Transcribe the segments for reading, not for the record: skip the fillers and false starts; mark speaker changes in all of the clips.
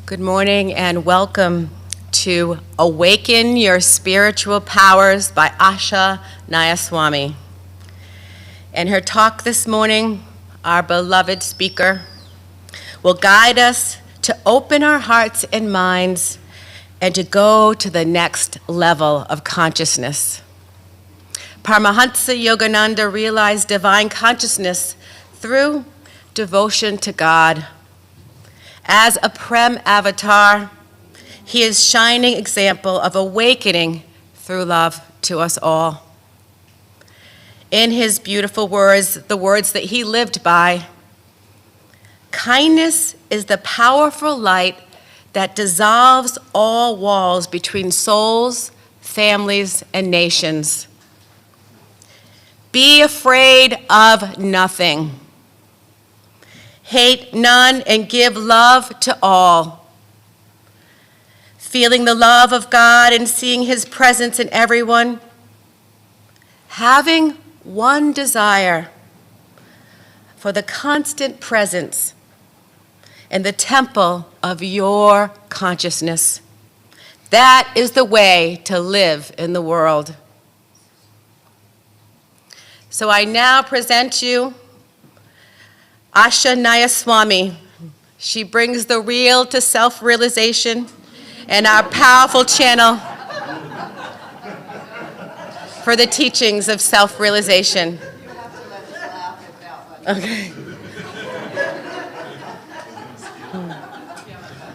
Speaker 1: Good morning and welcome to Awaken Your Spiritual Powers by Asha Nayaswami. In her talk this morning, our beloved speaker will guide us to open our hearts and minds and to go to the next level of consciousness. Paramahansa Yogananda realized divine consciousness through devotion to God. As a Prem avatar, he is a shining example of awakening through love to us all. In his beautiful words, the words that he lived by, kindness is the powerful light that dissolves all walls between souls, families, and nations. Be afraid of nothing. Hate none and give love to all. Feeling the love of God and seeing his presence in everyone. Having one desire for the constant presence in the temple of your consciousness. That is the way to live in the world. So I now present you Asha Nayaswami. She brings the real to self-realization and our powerful channel for the teachings of self-realization.
Speaker 2: You have to let us laugh at that one.
Speaker 1: Okay.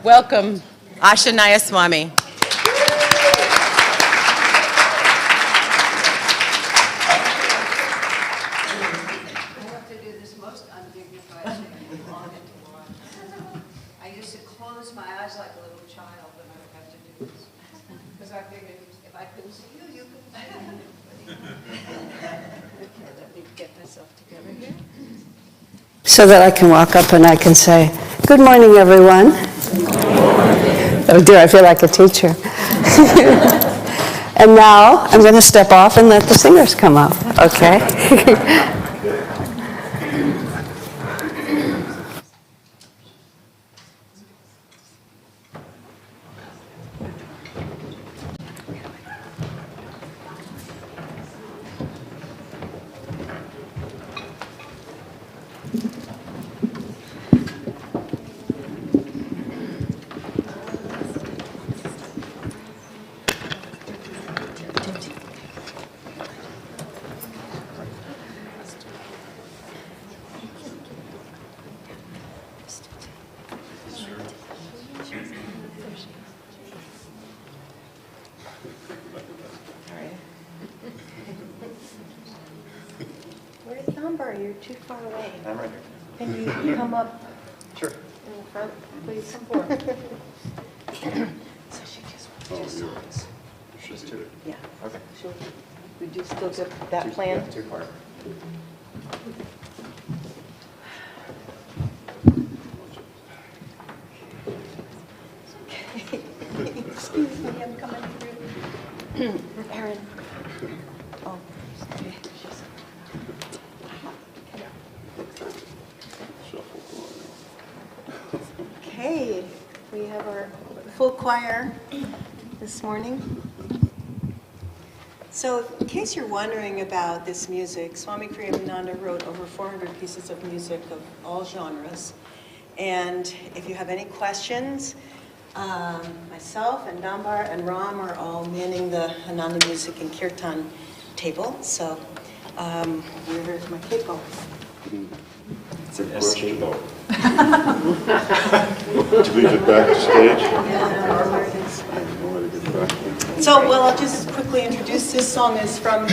Speaker 1: Welcome, Asha Nayaswami.
Speaker 2: I used to close my eyes like a little child when I would have to do this. Because I figured if I couldn't see you, you couldn't see me. Okay, let me get myself together here. So that I can walk up and I can say, good morning, everyone. Oh dear, I feel like a teacher. And now I'm going to step off and let the singers come up, okay?
Speaker 3: Where's Dunbar? You're too far away.
Speaker 4: I'm right here.
Speaker 3: Can you come up
Speaker 4: Sure.
Speaker 3: in the front, please? Come forward. So she just songs.
Speaker 4: Just two.
Speaker 3: Yeah.
Speaker 4: Okay.
Speaker 3: Would you still get that plan?
Speaker 4: Two part.
Speaker 3: Excuse me, I'm coming through. Erin. Oh, okay. Okay, we have our full choir this morning. So in case you're wondering about this music, Swami Kriyananda wrote over 400 pieces of music of all genres. And if you have any questions, myself and Dambar and Ram are all manning the Ananda Music and Kirtan table. So here's my capo.
Speaker 4: It's an escapo.
Speaker 5: To leave it back to stage?
Speaker 3: So, well, I'll just quickly introduce. This song is from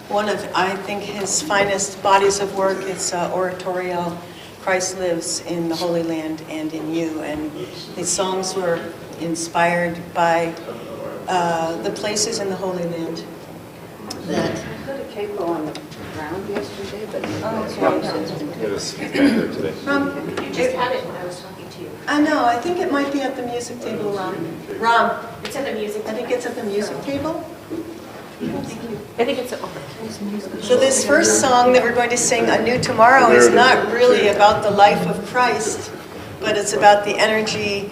Speaker 3: one of, I think, his finest bodies of work. It's oratorio, Christ Lives in the Holy Land and in You. And these songs were inspired by the places in the Holy Land that...
Speaker 2: I put a capo on the ground yesterday, but
Speaker 4: It was here today.
Speaker 2: you just had it when I was talking to you.
Speaker 3: I know, I think it might be at the music table, Ram.
Speaker 2: It's at the music.
Speaker 3: I think it's at the music table.
Speaker 2: I think it's
Speaker 3: So this first song that we're going to sing, Anew Tomorrow, is not really about the life of Christ, but it's about the energy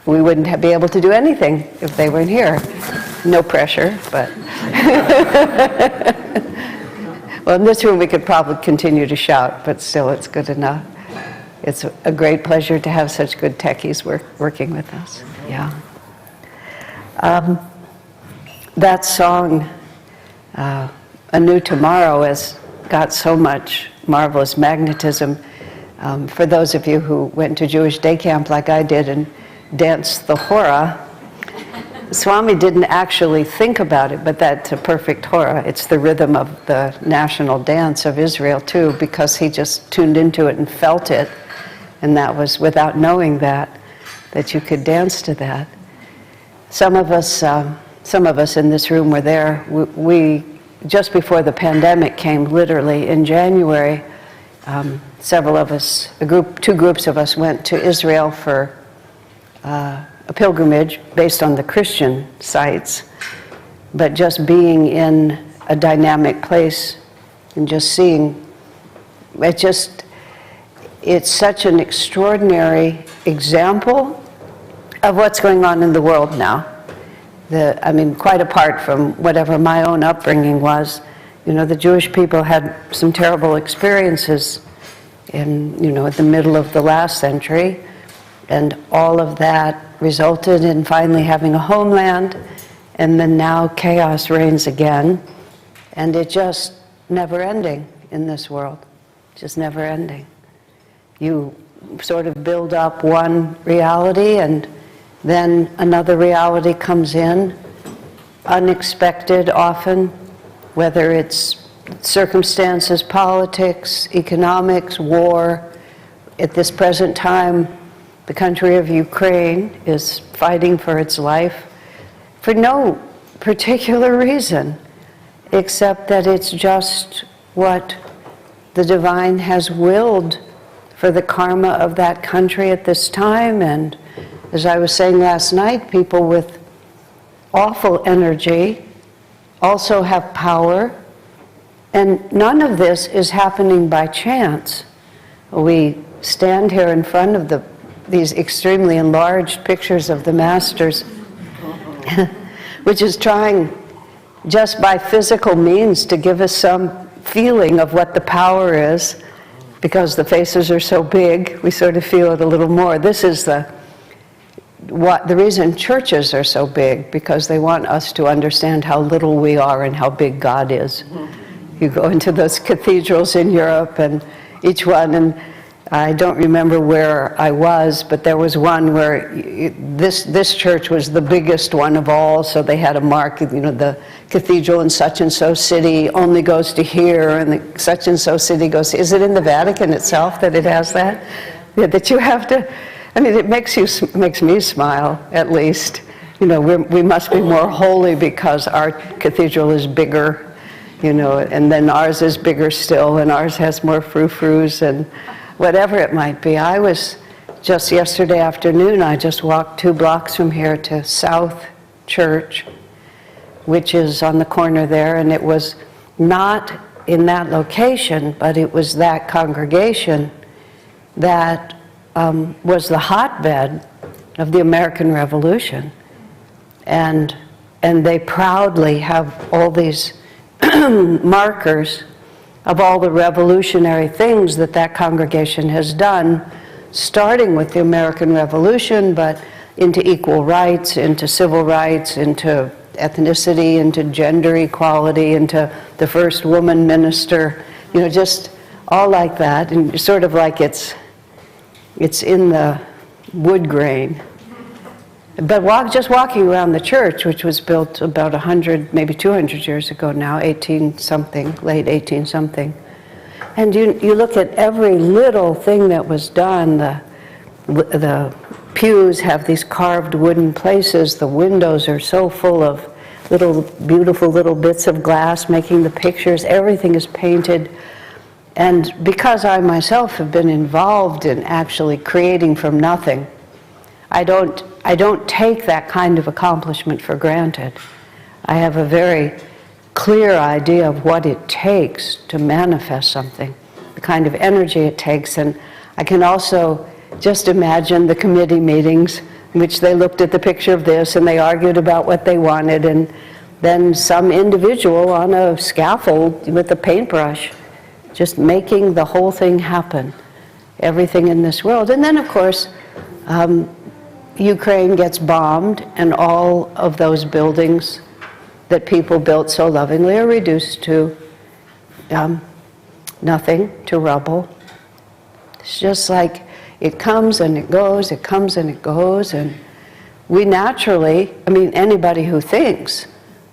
Speaker 6: we wouldn't be able to do anything if they weren't here. No pressure, but... Well, in this room we could probably continue to shout, but still it's good enough. It's a great pleasure to have such good techies working with us. Yeah. That song, A New Tomorrow, has got so much marvelous magnetism. For those of you who went to Jewish day camp like I did and danced the hora, Swami didn't actually think about it, but that's a perfect hora. It's the rhythm of the national dance of Israel too, because he just tuned into it and felt it. And that was without knowing that you could dance to that. Some of us in this room were there. We just before the pandemic came, literally in January, several of us, two groups of us went to Israel for a pilgrimage based on the Christian sites, but just being in a dynamic place and just seeing, it's such an extraordinary example of what's going on in the world now. Quite apart from whatever my own upbringing was, the Jewish people had some terrible experiences at the middle of the last century, and all of that resulted in finally having a homeland, and then now chaos reigns again, and it just never ending in this world, just never ending. You sort of build up one reality and then another reality comes in, unexpected often, whether it's circumstances, politics, economics, war. At this present time, the country of Ukraine is fighting for its life for no particular reason, except that it's just what the divine has willed for the karma of that country at this time. And as I was saying last night, people with awful energy also have power, and none of this is happening by chance. We stand here in front of these extremely enlarged pictures of the masters, which is trying just by physical means to give us some feeling of what the power is. Because the faces are so big, we sort of feel it a little more. This is the reason churches are so big, because they want us to understand how little we are and how big God is. You go into those cathedrals in Europe, and each one, and I don't remember where I was, but there was one where this church was the biggest one of all, so they had a mark, the cathedral in such and so city only goes to here, and the such and so city goes to, is it in the Vatican itself that it has that? Yeah, that you have to, it makes me smile, at least. We must be more holy because our cathedral is bigger, and then ours is bigger still, and ours has more frou-frous, and whatever it might be. I was just yesterday afternoon, I just walked 2 blocks from here to South Church, which is on the corner there, and it was not in that location, but it was that congregation that was the hotbed of the American Revolution. And they proudly have all these markers of all the revolutionary things that congregation has done, starting with the American Revolution, but into equal rights, into civil rights, into ethnicity, into gender equality, into the first woman minister, just all like that, and sort of like it's in the wood grain. But just walking around the church, which was built about 100, maybe 200 years ago now, 18-something, late 18-something, and you look at every little thing that was done. The pews have these carved wooden places. The windows are so full of beautiful little bits of glass making the pictures. Everything is painted. And because I myself have been involved in actually creating from nothing, I don't take that kind of accomplishment for granted. I have a very clear idea of what it takes to manifest something, the kind of energy it takes, and I can also just imagine the committee meetings, in which they looked at the picture of this and they argued about what they wanted, and then some individual on a scaffold with a paintbrush just making the whole thing happen, everything in this world. And then, of course, Ukraine gets bombed, and all of those buildings that people built so lovingly are reduced to nothing, to rubble. It's just like it comes and it goes, it comes and it goes, and we naturally, I mean, anybody who thinks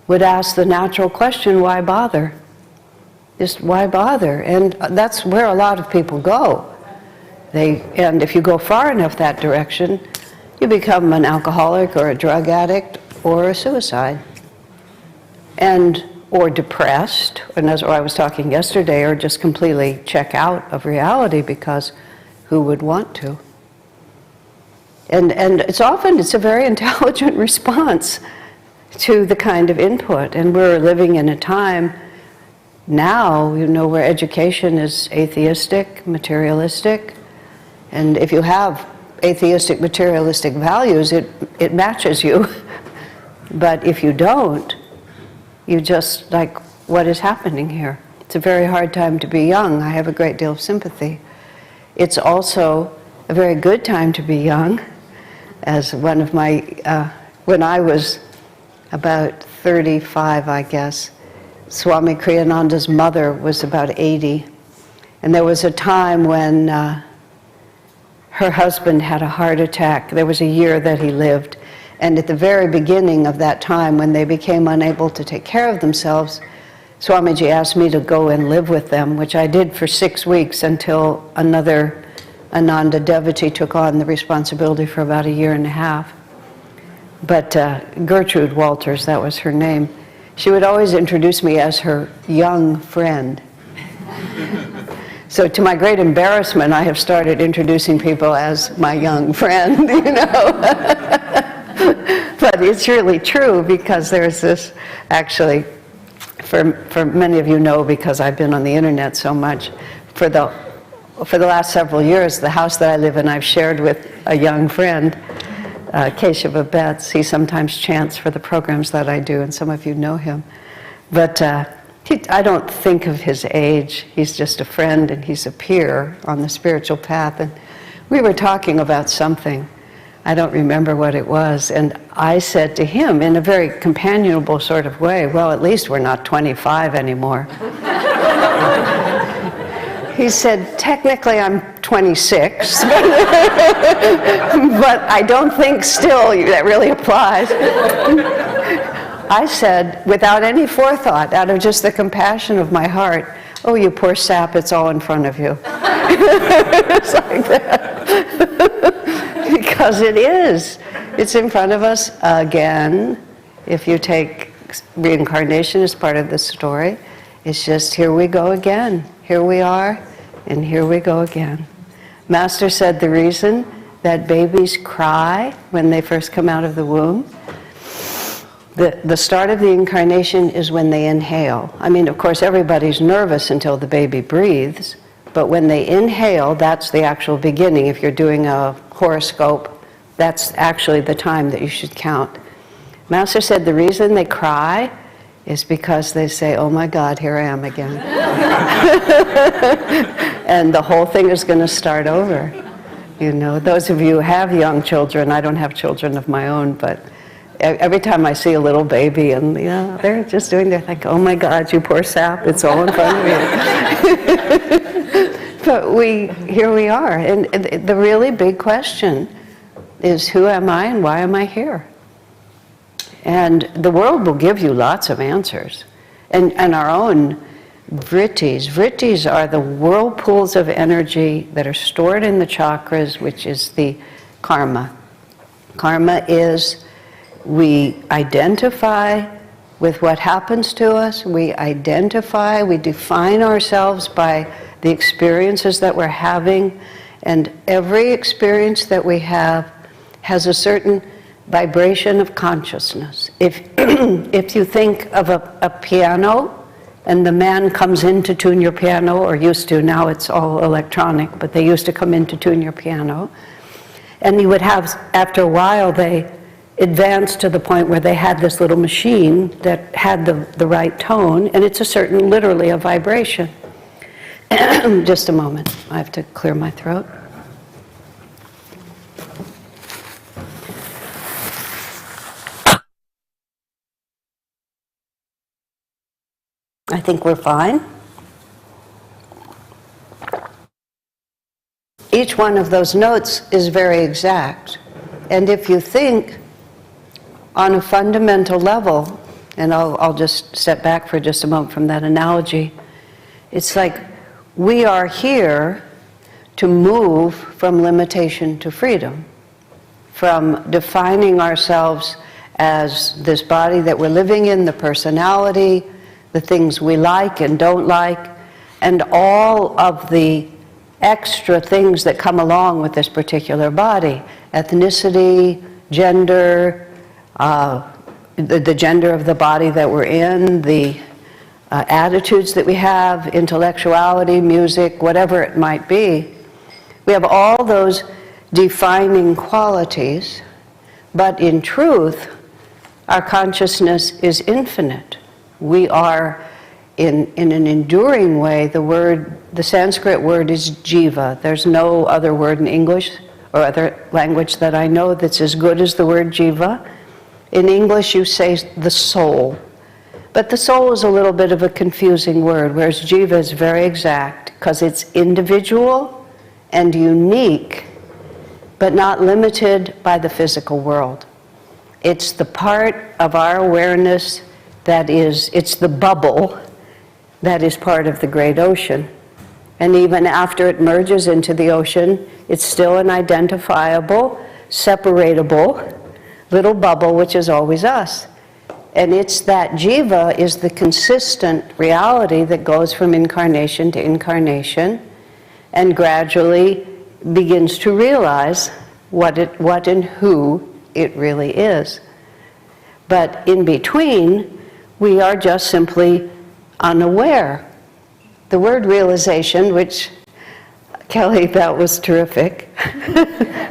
Speaker 6: would ask the natural question, why bother? Just why bother? And that's where a lot of people go. And if you go far enough that direction, you become an alcoholic or a drug addict or a suicide. Or depressed, and as I was talking yesterday, or just completely check out of reality, because who would want to? And it's a very intelligent response to the kind of input. And we're living in a time now, where education is atheistic, materialistic, and if you have atheistic, materialistic values, it matches you. But if you don't, you just, like, what is happening here? It's a very hard time to be young. I have a great deal of sympathy. It's also a very good time to be young. As one of my, when I was about 35, I guess, Swami Kriyananda's mother was about 80. And there was a time when her husband had a heart attack. There was a year that he lived. And at the very beginning of that time, when they became unable to take care of themselves, Swamiji asked me to go and live with them, which I did for 6 weeks until another Ananda devotee took on the responsibility for about a year and a half. But Gertrude Walters, that was her name, she would always introduce me as her young friend. So to my great embarrassment, I have started introducing people as my young friend, But it's really true, because there's this, actually, for many of you know, because I've been on the internet so much, for the last several years, the house that I live in, I've shared with a young friend, Keshava Betts. He sometimes chants for the programs that I do, and some of you know him. But I don't think of his age. He's just a friend, and he's a peer on the spiritual path. And we were talking about something. I don't remember what it was. And I said to him, in a very companionable sort of way, well, at least we're not 25 anymore. He said, technically I'm 26, but I don't think still that really applies. I said, without any forethought, out of just the compassion of my heart, oh, you poor sap, it's all in front of you. It's like that. Because it is. It's in front of us again. If you take reincarnation as part of the story, it's just here we go again. Here we are, and here we go again. Master said the reason that babies cry when they first come out of the womb, the start of the incarnation is when they inhale. I mean, of course, everybody's nervous until the baby breathes, but when they inhale, that's the actual beginning. If you're doing a horoscope, that's actually the time that you should count. Master said the reason they cry is because they say, oh my God, here I am again. And the whole thing is going to start over. Those of you who have young children, I don't have children of my own, but every time I see a little baby and they're just doing their thing, oh my God, you poor sap, it's all in front of you. But here we are. And the really big question is, who am I and why am I here? And the world will give you lots of answers. And our own vrittis. Vrittis are the whirlpools of energy that are stored in the chakras, which is the karma. Karma is, we identify with what happens to us. We define ourselves by the experiences that we're having. And every experience that we have has a certain vibration of consciousness. If you think of a piano, and the man comes in to tune your piano, or used to, now it's all electronic, but they used to come in to tune your piano. And you would have, after a while, they advanced to the point where they had this little machine that had the right tone, and it's a certain, literally, a vibration. Just a moment, I have to clear my throat. I think we're fine. Each one of those notes is very exact. And if you think on a fundamental level, and I'll just step back for just a moment from that analogy, it's like we are here to move from limitation to freedom, from defining ourselves as this body that we're living in, the personality, the things we like and don't like, and all of the extra things that come along with this particular body: ethnicity, gender, the gender of the body that we're in, the attitudes that we have, intellectuality, music, whatever it might be. We have all those defining qualities, but in truth, our consciousness is infinite. We are, in an enduring way, the Sanskrit word is jiva. There's no other word in English or other language that I know that's as good as the word jiva. In English, you say the soul. But the soul is a little bit of a confusing word, whereas jiva is very exact because it's individual and unique, but not limited by the physical world. It's the part of our awareness it's the bubble that is part of the great ocean. And even after it merges into the ocean, it's still an identifiable, separatable little bubble, which is always us. And it's that jiva is the consistent reality that goes from incarnation to incarnation and gradually begins to realize what and who it really is. But in between, we are just simply unaware. The word realization, which, Kelly, that was terrific.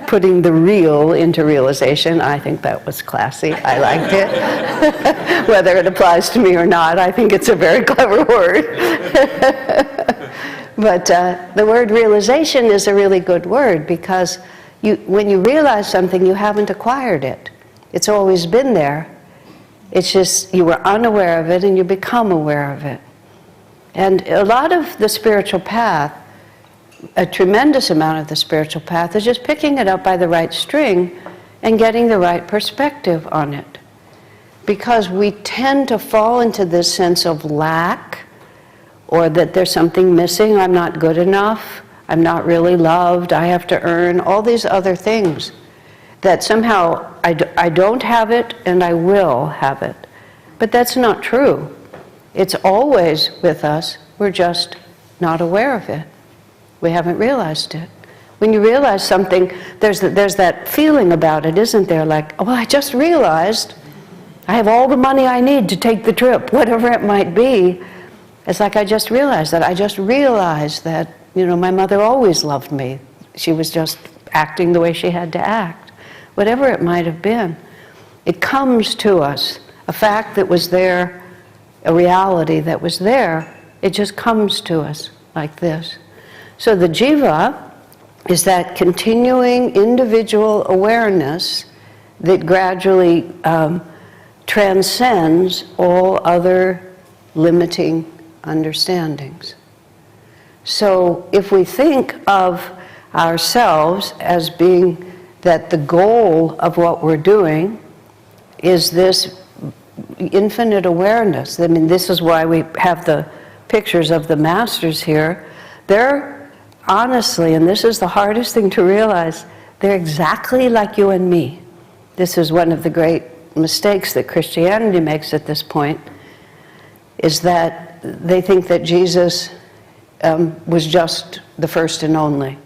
Speaker 6: Putting the real into realization, I think that was classy. I liked it. Whether it applies to me or not, I think it's a very clever word. But the word realization is a really good word because when you realize something, you haven't acquired it. It's always been there. It's just you were unaware of it and you become aware of it. And a lot of the spiritual path, a tremendous amount of the spiritual path, is just picking it up by the right string and getting the right perspective on it. Because we tend to fall into this sense of lack, or that there's something missing, I'm not good enough, I'm not really loved, I have to earn, all these other things. That somehow I don't have it and I will have it. But that's not true. It's always with us, we're just not aware of it. We haven't realized it. When you realize something, there's that feeling about it, isn't there? Like, oh, I just realized I have all the money I need to take the trip, whatever it might be. It's like I just realized that. I just realized that, my mother always loved me. She was just acting the way she had to act. Whatever it might have been. It comes to us. A fact that was there, a reality that was there, it just comes to us like this. So the jiva is that continuing individual awareness that gradually transcends all other limiting understandings. So if we think of ourselves as being that the goal of what we're doing is this infinite awareness. I mean, this is why we have the pictures of the masters here. They're honestly, and this is the hardest thing to realize, they're exactly like you and me. This is one of the great mistakes that Christianity makes at this point, is that they think that Jesus was just the first and only.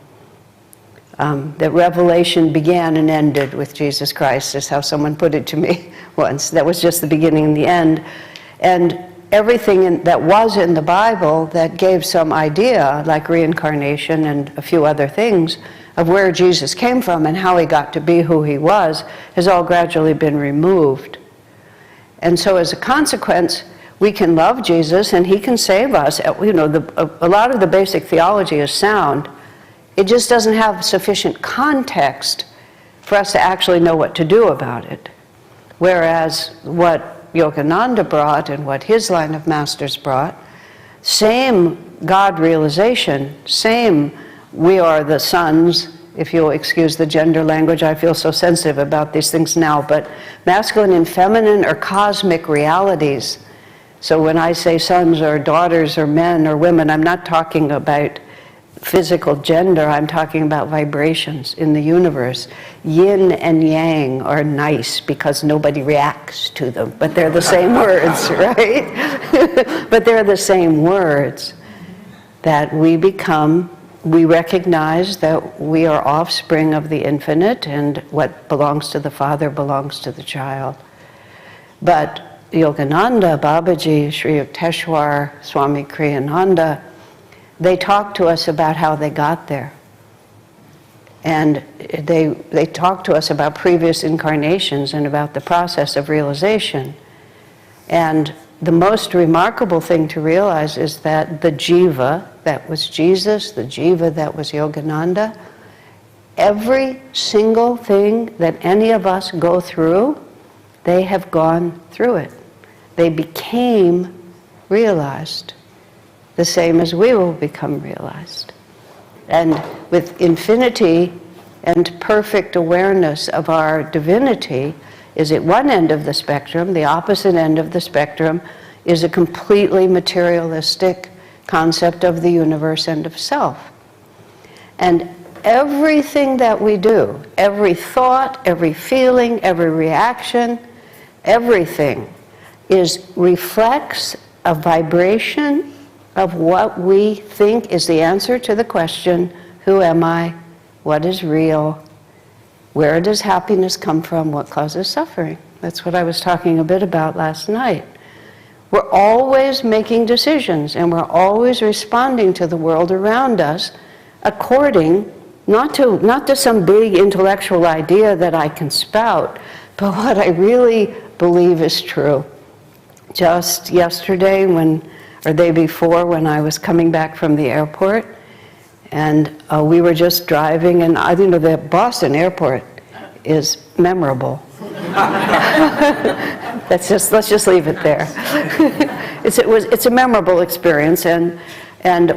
Speaker 6: That revelation began and ended with Jesus Christ, is how someone put it to me once. That was just the beginning and the end. And everything that was in the Bible that gave some idea, like reincarnation and a few other things, of where Jesus came from and how he got to be who he was has all gradually been removed. And so as a consequence, we can love Jesus and he can save us. You know, a lot of the basic theology is sound. It just doesn't have sufficient context for us to actually know what to do about it. Whereas what Yogananda brought and what his line of masters brought, same God realization, same we are the sons, if you'll excuse the gender language, I feel so sensitive about these things now, but masculine and feminine are cosmic realities. So when I say sons or daughters or men or women, I'm not talking about physical gender, I'm talking about vibrations in the universe. Yin and yang are nice because nobody reacts to them, but they're the same words, right? But they're the same words that we recognize that we are offspring of the infinite and what belongs to the Father belongs to the child. But Yogananda, Babaji, Sri Yukteswar, Swami Kriyananda, they talk to us about how they got there. And they talk to us about previous incarnations and about the process of realization. And the most remarkable thing to realize is that the jiva, that was Jesus, the jiva that was Yogananda, every single thing that any of us go through, they have gone through it. They became realized, the same as we will become realized. And with infinity and perfect awareness of our divinity is at one end of the spectrum. The opposite end of the spectrum is a completely materialistic concept of the universe and of self. And everything that we do, every thought, every feeling, every reaction, everything reflects a vibration of what we think is the answer to the question, who am I? What is real? Where does happiness come from? What causes suffering? That's what I was talking a bit about last night. We're always making decisions and we're always responding to the world around us according, not to some big intellectual idea that I can spout, but what I really believe is true. Just yesterday or day before when I was coming back from the airport, and we were just driving, and the Boston airport is memorable. Let's just leave it there. It's a memorable experience, and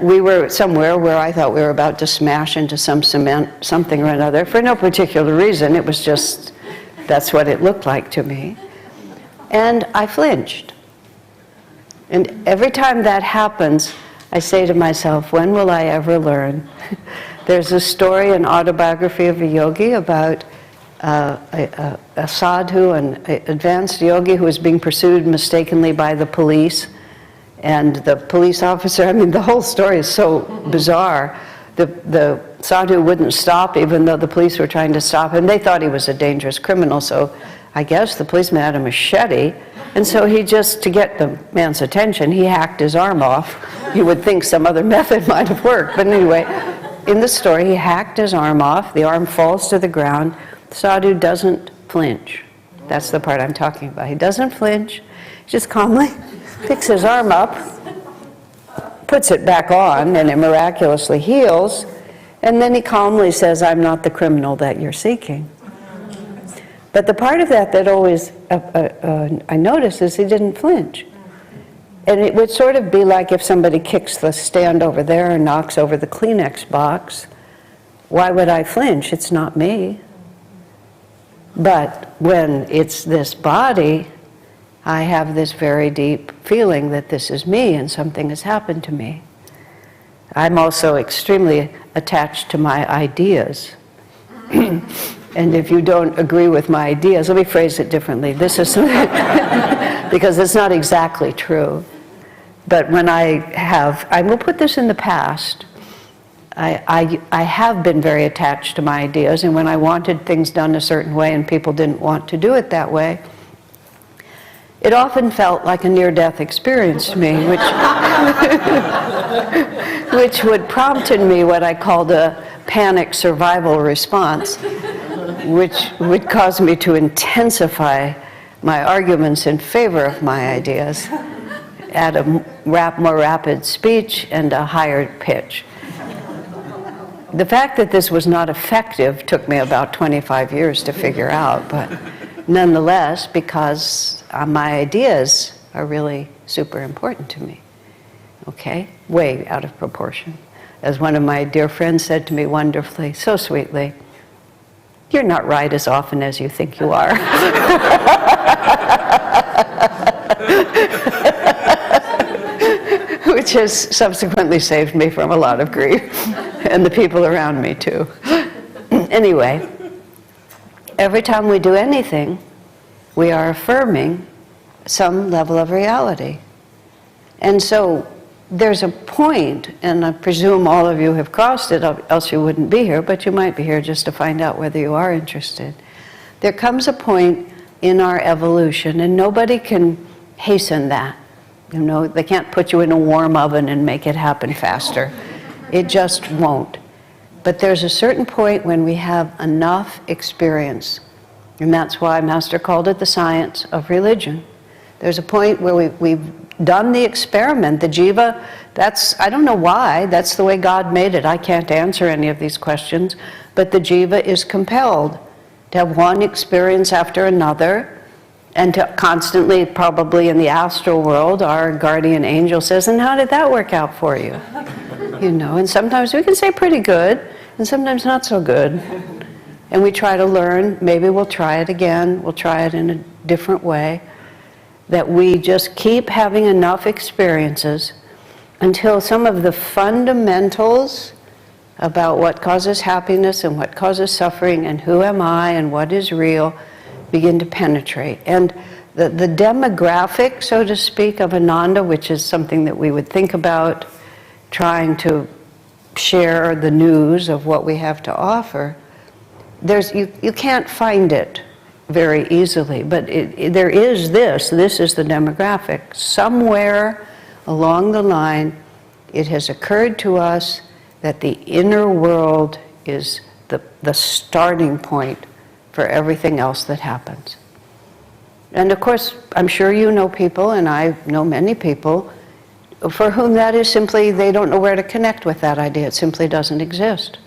Speaker 6: we were somewhere where I thought we were about to smash into some cement, something or another, for no particular reason. It was just, that's what it looked like to me. And I flinched. And every time that happens, I say to myself, when will I ever learn? There's a story, an autobiography of a yogi about a sadhu, an advanced yogi who was being pursued mistakenly by the police. And the police officer, the whole story is so bizarre. The sadhu wouldn't stop even though the police were trying to stop him. They thought he was a dangerous criminal, so I guess the policeman had a machete. And so he just, to get the man's attention, he hacked his arm off. You would think some other method might have worked. But anyway, in the story, he hacked his arm off. The arm falls to the ground. The sadhu doesn't flinch. That's the part I'm talking about. He doesn't flinch. He just calmly picks his arm up, puts it back on, and it miraculously heals. And then he calmly says, I'm not the criminal that you're seeking. But the part of that always I noticed is he didn't flinch. And it would sort of be like if somebody kicks the stand over there and knocks over the Kleenex box. Why would I flinch? It's not me. But when it's this body, I have this very deep feeling that this is me and something has happened to me. I'm also extremely attached to my ideas. And if you don't agree with my ideas, let me phrase it differently. This is because it's not exactly true. But when I will put this in the past, I have been very attached to my ideas, and when I wanted things done a certain way and people didn't want to do it that way, it often felt like a near-death experience to me, which would prompt in me what I called a panic survival response, which would cause me to intensify my arguments in favor of my ideas at a more rapid speech and a higher pitch. The fact that this was not effective took me about 25 years to figure out, but nonetheless, because my ideas are really super important to me, okay? Way out of proportion. As one of my dear friends said to me wonderfully, so sweetly, "You're not right as often as you think you are." Which has subsequently saved me from a lot of grief, and the people around me too. Anyway, every time we do anything, we are affirming some level of reality. And so there's a point, and I presume all of you have crossed it, else you wouldn't be here, but you might be here just to find out whether you are interested. There comes a point in our evolution, and nobody can hasten that. You know, they can't put you in a warm oven and make it happen faster. It just won't. But there's a certain point when we have enough experience, and that's why Master called it the science of religion. There's a point where we've done the experiment. The jiva, I don't know why, that's the way God made it. I can't answer any of these questions, but the jiva is compelled to have one experience after another, and to constantly, probably in the astral world, our guardian angel says, "And how did that work out for you?" You know, and sometimes we can say pretty good, and sometimes not so good. And we try to learn, maybe we'll try it again, we'll try it in a different way, that we just keep having enough experiences until some of the fundamentals about what causes happiness and what causes suffering and who am I and what is real begin to penetrate. And the demographic, so to speak, of Ananda, which is something that we would think about trying to share the news of what we have to offer, you can't find it very easily, but there is this is the demographic. Somewhere along the line, it has occurred to us that the inner world is the starting point for everything else that happens. And of course, I'm sure you know people, and I know many people, for whom that is simply, they don't know where to connect with that idea. It simply doesn't exist.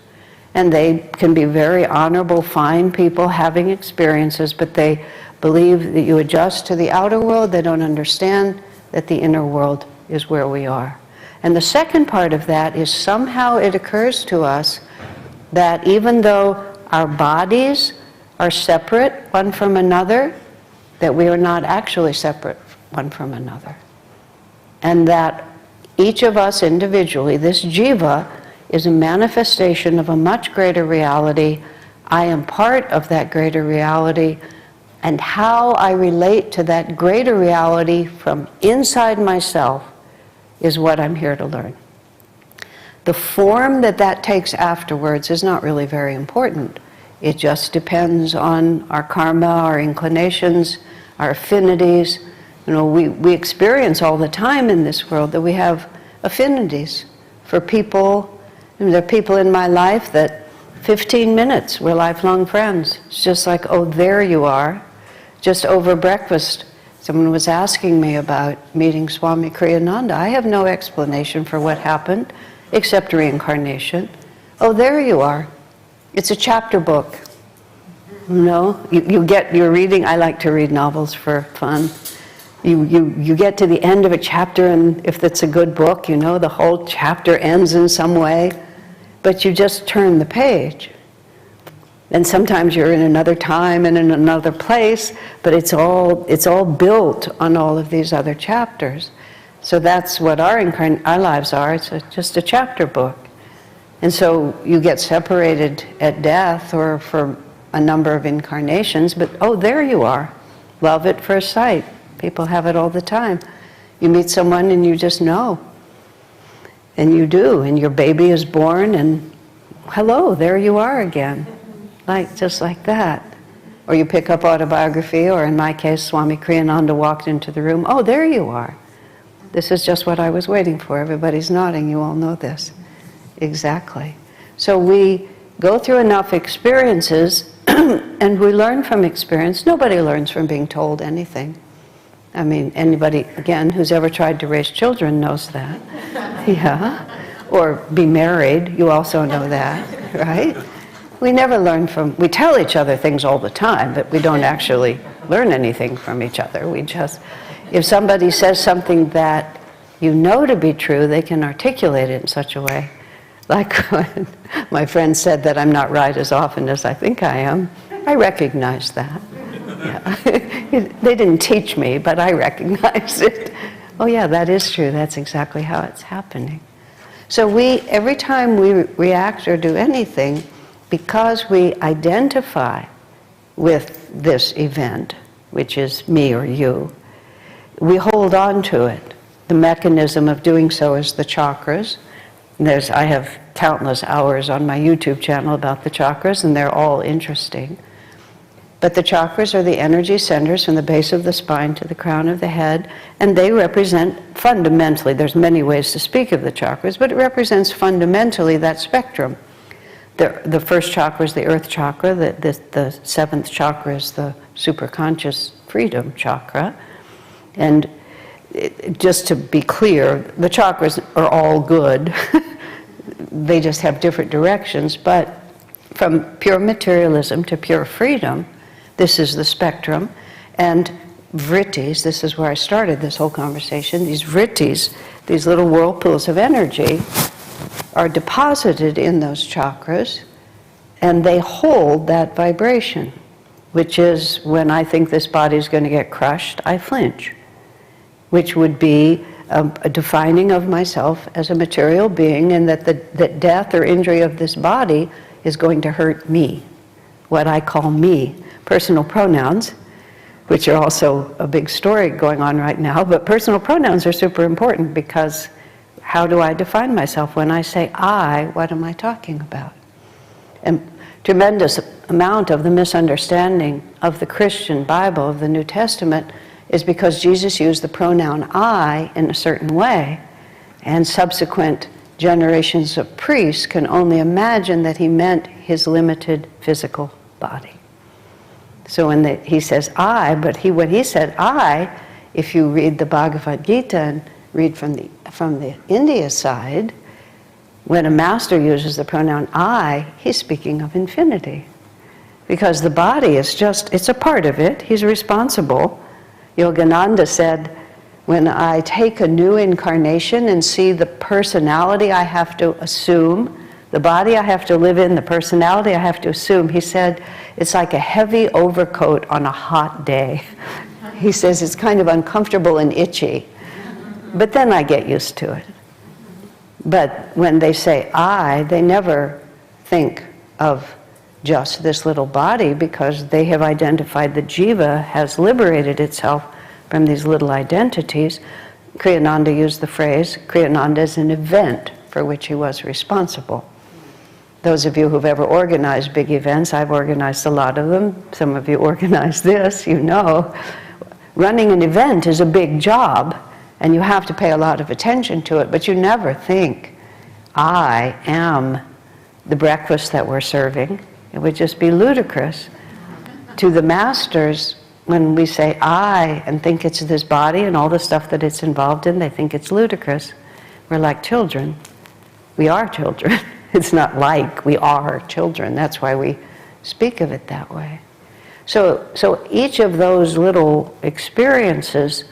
Speaker 6: And they can be very honorable, fine people having experiences, but they believe that you adjust to the outer world. They don't understand that the inner world is where we are. And the second part of that is somehow it occurs to us that even though our bodies are separate one from another, that we are not actually separate one from another. And that each of us individually, this jiva, is a manifestation of a much greater reality. I am part of that greater reality, and how I relate to that greater reality from inside myself is what I'm here to learn. The form that takes afterwards is not really very important. It just depends on our karma, our inclinations, our affinities. You know, we experience all the time in this world that we have affinities for people. And there are people in my life that 15 minutes we're lifelong friends. It's just like, oh, there you are. Just over breakfast, someone was asking me about meeting Swami Kriyananda. I have no explanation for what happened except reincarnation. Oh, there you are. It's a chapter book. You know, you're reading, I like to read novels for fun. You get to the end of a chapter, and if it's a good book, you know, the whole chapter ends in some way, but you just turn the page. And sometimes you're in another time and in another place, but it's all built on all of these other chapters. So that's what our lives are. It's just a chapter book. And so you get separated at death or for a number of incarnations, but oh, there you are. Love at first sight. People have it all the time. You meet someone and you just know. And you do, and your baby is born, and hello, there you are again. Just like that. Or you pick up autobiography, or in my case, Swami Kriyananda walked into the room. Oh, there you are. This is just what I was waiting for. Everybody's nodding, you all know this. Exactly. So we go through enough experiences and we learn from experience. Nobody learns from being told anything. I mean, anybody, again, who's ever tried to raise children knows that. Yeah. Or be married, you also know that, right? We never learn from, we tell each other things all the time, but we don't actually learn anything from each other. We just, if somebody says something that you know to be true, they can articulate it in such a way. Like when my friend said that I'm not right as often as I think I am, I recognize that. Yeah. They didn't teach me, but I recognize it. Oh yeah, that is true. That's exactly how it's happening. So every time we react or do anything, because we identify with this event, which is me or you, we hold on to it. The mechanism of doing so is the chakras. I have countless hours on my YouTube channel about the chakras, and they're all interesting. But the chakras are the energy centers from the base of the spine to the crown of the head, and they represent fundamentally, there's many ways to speak of the chakras, but it represents fundamentally that spectrum. The first chakra is the earth chakra, the seventh chakra is the superconscious freedom chakra. And just to be clear, the chakras are all good. They just have different directions, but from pure materialism to pure freedom, this is the spectrum. And vrittis, this is where I started this whole conversation, these vrittis, these little whirlpools of energy, are deposited in those chakras, and they hold that vibration, which is when I think this body is going to get crushed, I flinch, which would be a defining of myself as a material being, and that death or injury of this body is going to hurt me, what I call me. Personal pronouns, which are also a big story going on right now, but personal pronouns are super important because how do I define myself? When I say I, what am I talking about? And tremendous amount of the misunderstanding of the Christian Bible, of the New Testament, is because Jesus used the pronoun I in a certain way, and subsequent generations of priests can only imagine that he meant his limited physical body. So when he says I, but when he said I, if you read the Bhagavad Gita and read from the India side, when a master uses the pronoun I, he's speaking of infinity. Because the body is just, it's a part of it, he's responsible. Yogananda said, when I take a new incarnation and see the personality I have to assume, the body I have to live in, the personality I have to assume, he said, it's like a heavy overcoat on a hot day. He says it's kind of uncomfortable and itchy. But then I get used to it. But when they say I, they never think of just this little body because they have identified that Jiva has liberated itself from these little identities. Kriyananda used the phrase, Kriyananda is an event for which he was responsible. Those of you who've ever organized big events, I've organized a lot of them. Some of you organize this, you know. Running an event is a big job, and you have to pay a lot of attention to it, but you never think, I am the breakfast that we're serving. It would just be ludicrous. To the masters, when we say I and think it's this body and all the stuff that it's involved in, they think it's ludicrous. We're like children. We are children. It's not like, we are children. That's why we speak of it that way. So each of those little experiences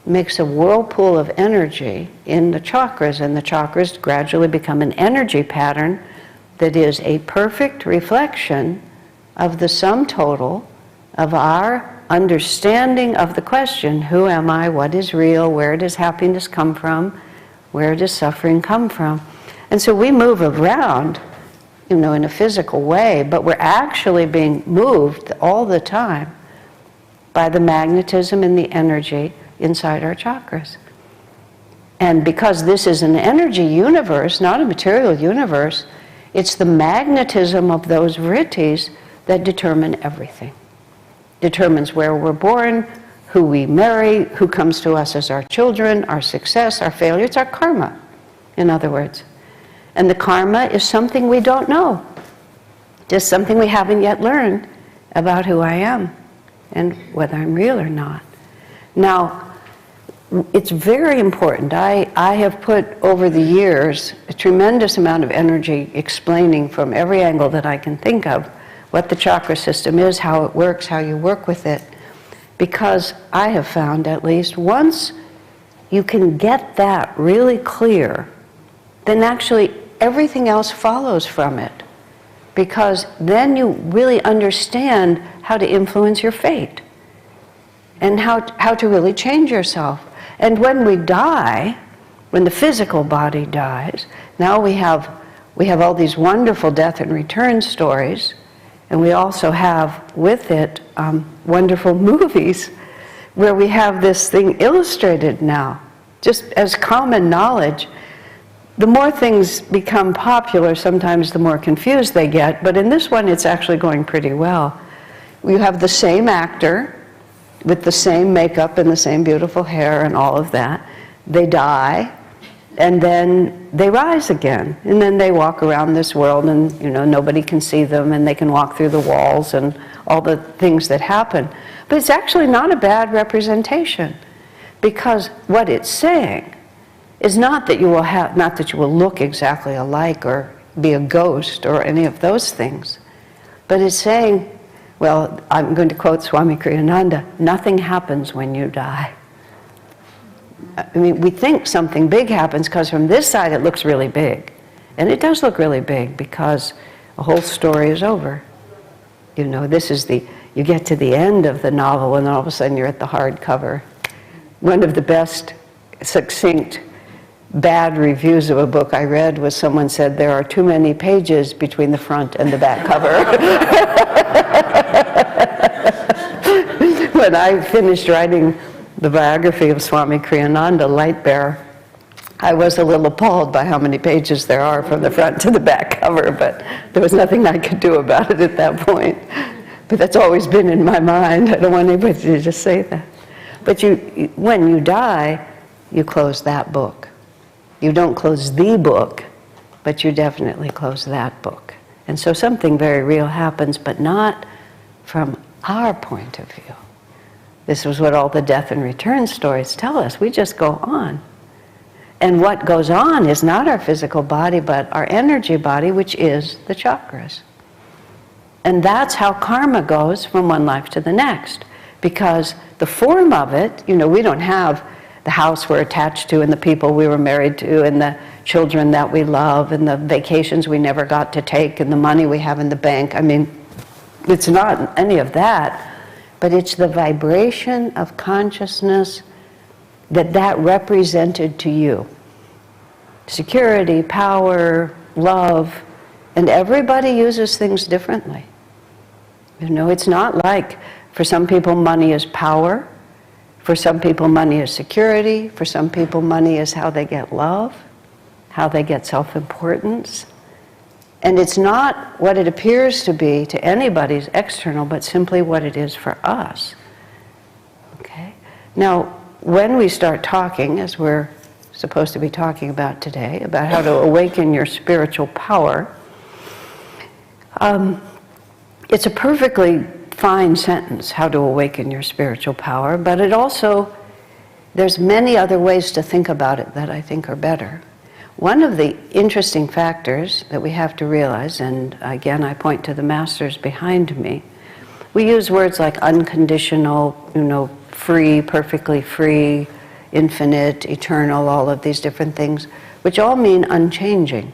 Speaker 6: makes a whirlpool of energy in the chakras, and the chakras gradually become an energy pattern that is a perfect reflection of the sum total of our understanding of the question, who am I, what is real, where does happiness come from, where does suffering come from? And so we move around, you know, in a physical way, but we're actually being moved all the time by the magnetism and the energy inside our chakras. And because this is an energy universe, not a material universe, it's the magnetism of those vrittis that determine everything. Determines where we're born, who we marry, who comes to us as our children, our success, our failure. It's our karma, in other words. And the karma is something we don't know, just something we haven't yet learned about who I am and whether I'm real or not. Now, it's very important. I have put over the years a tremendous amount of energy explaining from every angle that I can think of what the chakra system is, how it works, how you work with it. Because I have found, at least, once you can get that really clear, then actually everything else follows from it. Because then you really understand how to influence your fate and how to really change yourself. And when we die, when the physical body dies, now we have all these wonderful death and return stories, and we also have with it wonderful movies where we have this thing illustrated now, just as common knowledge. The more things become popular, sometimes the more confused they get, but in this one it's actually going pretty well. You have the same actor with the same makeup and the same beautiful hair and all of that. They die, and then they rise again. And then they walk around this world and, nobody can see them, and they can walk through the walls and all the things that happen. But it's actually not a bad representation, because what it's saying is not that you will look exactly alike or be a ghost or any of those things, but it's saying, well, I'm going to quote Swami Kriyananda, nothing happens when you die. I mean, we think something big happens because from this side it looks really big. And it does look really big because the whole story is over. You get to the end of the novel and all of a sudden you're at the hardcover. One of the best succinct bad reviews of a book I read was someone said there are too many pages between the front and the back cover. When I finished writing the biography of Swami Kriyananda, Light Bearer, I was a little appalled by how many pages there are from the front to the back cover, but there was nothing I could do about it at that point. But that's always been in my mind. I don't want anybody to just say that. But when you die, you close that book. You don't close the book, but you definitely close that book. And so something very real happens, but not from our point of view. This was what all the death and return stories tell us. We just go on. And what goes on is not our physical body, but our energy body, which is the chakras. And that's how karma goes from one life to the next. Because the form of it, we don't have the house we're attached to and the people we were married to and the children that we love and the vacations we never got to take and the money we have in the bank. I mean, it's not any of that. But it's the vibration of consciousness that represented to you. Security, power, love, and everybody uses things differently. It's not like, for some people money is power, for some people money is security, for some people money is how they get love, how they get self-importance. And it's not what it appears to be to anybody's external, but simply what it is for us. Okay? Now, when we start talking, as we're supposed to be talking about today, about how to awaken your spiritual power, it's a perfectly fine sentence, how to awaken your spiritual power, but it also, there's many other ways to think about it that I think are better. One of the interesting factors that we have to realize, and again I point to the masters behind me, we use words like unconditional, free, perfectly free, infinite, eternal, all of these different things, which all mean unchanging.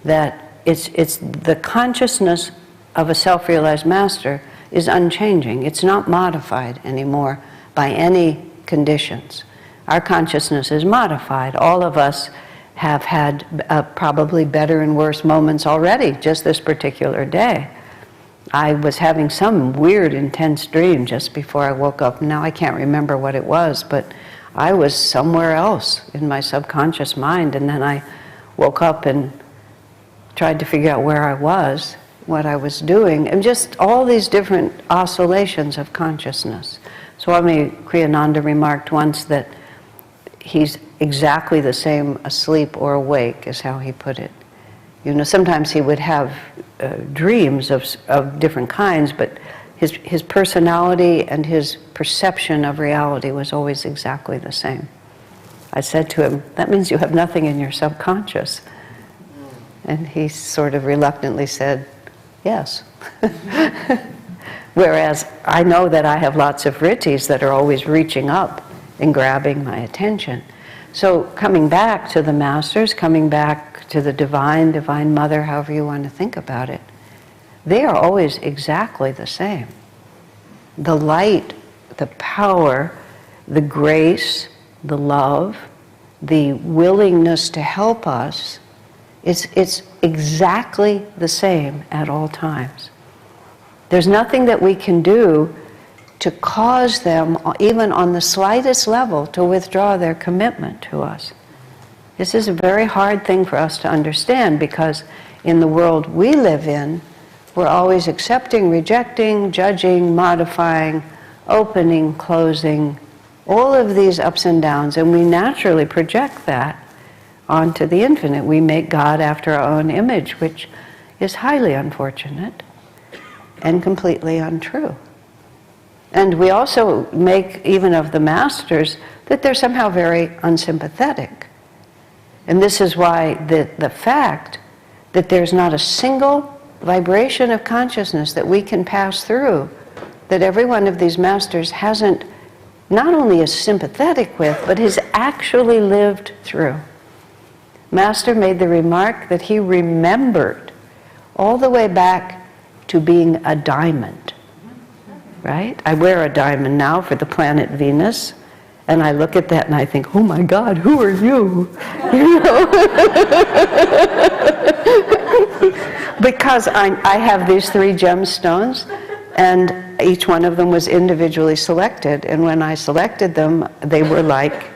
Speaker 6: That it's the consciousness of a self-realized master is unchanging. It's not modified anymore by any conditions. Our consciousness is modified. All of us have had probably better and worse moments already, just this particular day. I was having some weird, intense dream just before I woke up. Now I can't remember what it was, but I was somewhere else in my subconscious mind, and then I woke up and tried to figure out where I was, what I was doing, and just all these different oscillations of consciousness. Swami Kriyananda remarked once that he's exactly the same asleep or awake, is how he put it. Sometimes he would have dreams of different kinds, but his personality and his perception of reality was always exactly the same. I said to him, that means you have nothing in your subconscious. And he sort of reluctantly said, yes. Whereas I know that I have lots of vrittis that are always reaching up and grabbing my attention. So coming back to the masters, coming back to the divine mother, however you want to think about it, they are always exactly the same. The light, the power, the grace, the love, the willingness to help us, it's exactly the same at all times. There's nothing that we can do to cause them, even on the slightest level, to withdraw their commitment to us. This is a very hard thing for us to understand, because in the world we live in, we're always accepting, rejecting, judging, modifying, opening, closing, all of these ups and downs, and we naturally project that onto the infinite. We make God after our own image, which is highly unfortunate and completely untrue. And we also make, even of the masters, that they're somehow very unsympathetic. And this is why the fact that there's not a single vibration of consciousness that we can pass through, that every one of these masters hasn't, not only is sympathetic with, but has actually lived through. Master made the remark that he remembered all the way back to being a diamond, right? I wear a diamond now for the planet Venus, and I look at that and I think, oh my God, who are you? You know? Because I have these 3 gemstones, and each one of them was individually selected, and when I selected them, they were like,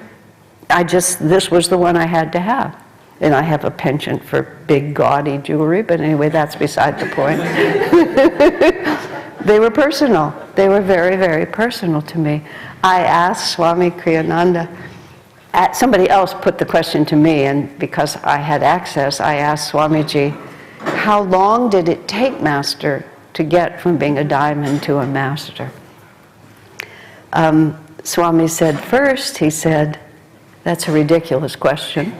Speaker 6: this was the one I had to have. And I have a penchant for big, gaudy jewelry, but anyway, that's beside the point. They were personal. They were very, very personal to me. I asked Swami Kriyananda, somebody else put the question to me, and because I had access, I asked Swamiji, how long did it take Master to get from being a diamond to a master? Swami said first, he said, that's a ridiculous question.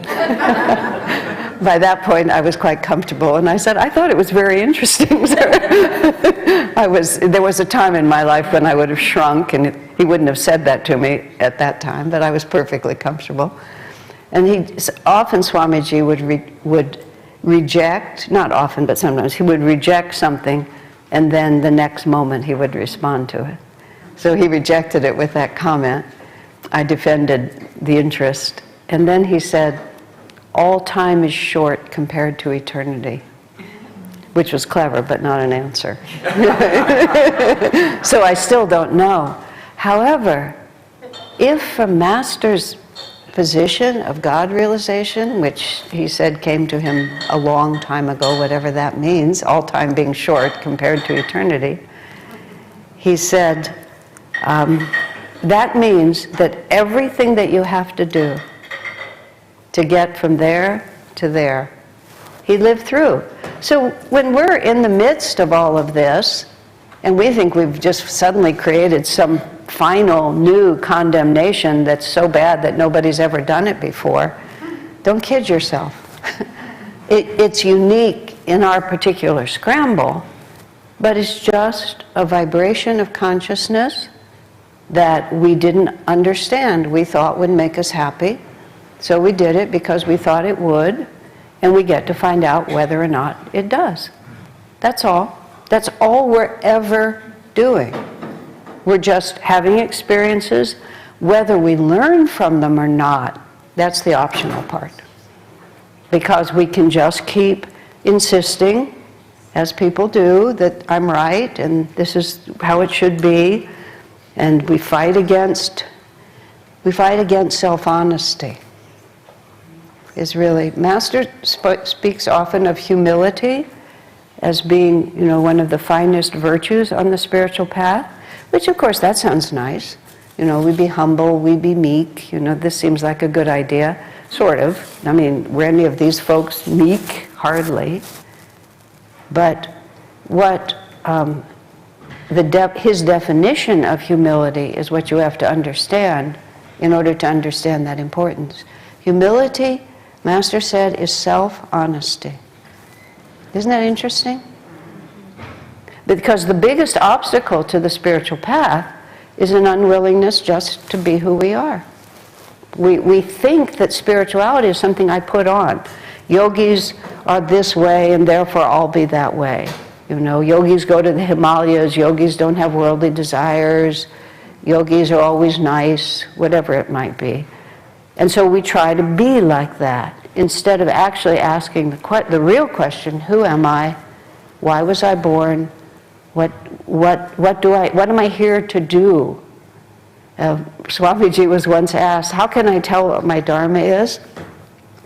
Speaker 6: By that point, I was quite comfortable, and I said, I thought it was very interesting, sir. There was a time in my life when I would have shrunk, and he wouldn't have said that to me at that time, but I was perfectly comfortable. And often Swamiji would reject, not often, but sometimes, he would reject something, and then the next moment he would respond to it. So he rejected it with that comment. I defended the interest. And then he said, all time is short compared to eternity, which was clever, but not an answer. So I still don't know. However, if a master's position of God realization, which he said came to him a long time ago, whatever that means, all time being short compared to eternity, he said, that means that everything that you have to do to get from there to there, he lived through. So when we're in the midst of all of this, and we think we've just suddenly created some final new condemnation that's so bad that nobody's ever done it before, don't kid yourself. It's unique in our particular scramble, but it's just a vibration of consciousness that we didn't understand, we thought would make us happy. So we did it because we thought it would, and we get to find out whether or not it does. That's all. That's all we're ever doing. We're just having experiences. Whether we learn from them or not, that's the optional part. Because we can just keep insisting, as people do, that I'm right and this is how it should be. And we fight against self-honesty. Is really, Master speaks often of humility as being, one of the finest virtues on the spiritual path, which of course that sounds nice. We be humble, we be meek, this seems like a good idea, sort of. I mean, were any of these folks meek hardly. But what his definition of humility is what you have to understand in order to understand that importance. Humility, Master said, is self-honesty. Isn't that interesting? Because the biggest obstacle to the spiritual path is an unwillingness just to be who we are. We think that spirituality is something I put on. Yogis are this way and therefore I'll be that way. You know, yogis go to the Himalayas, yogis don't have worldly desires, yogis are always nice, whatever it might be. And so we try to be like that instead of actually asking the real question, who am I? Why was I born? What am I here to do? Swamiji was once asked, how can I tell what my dharma is?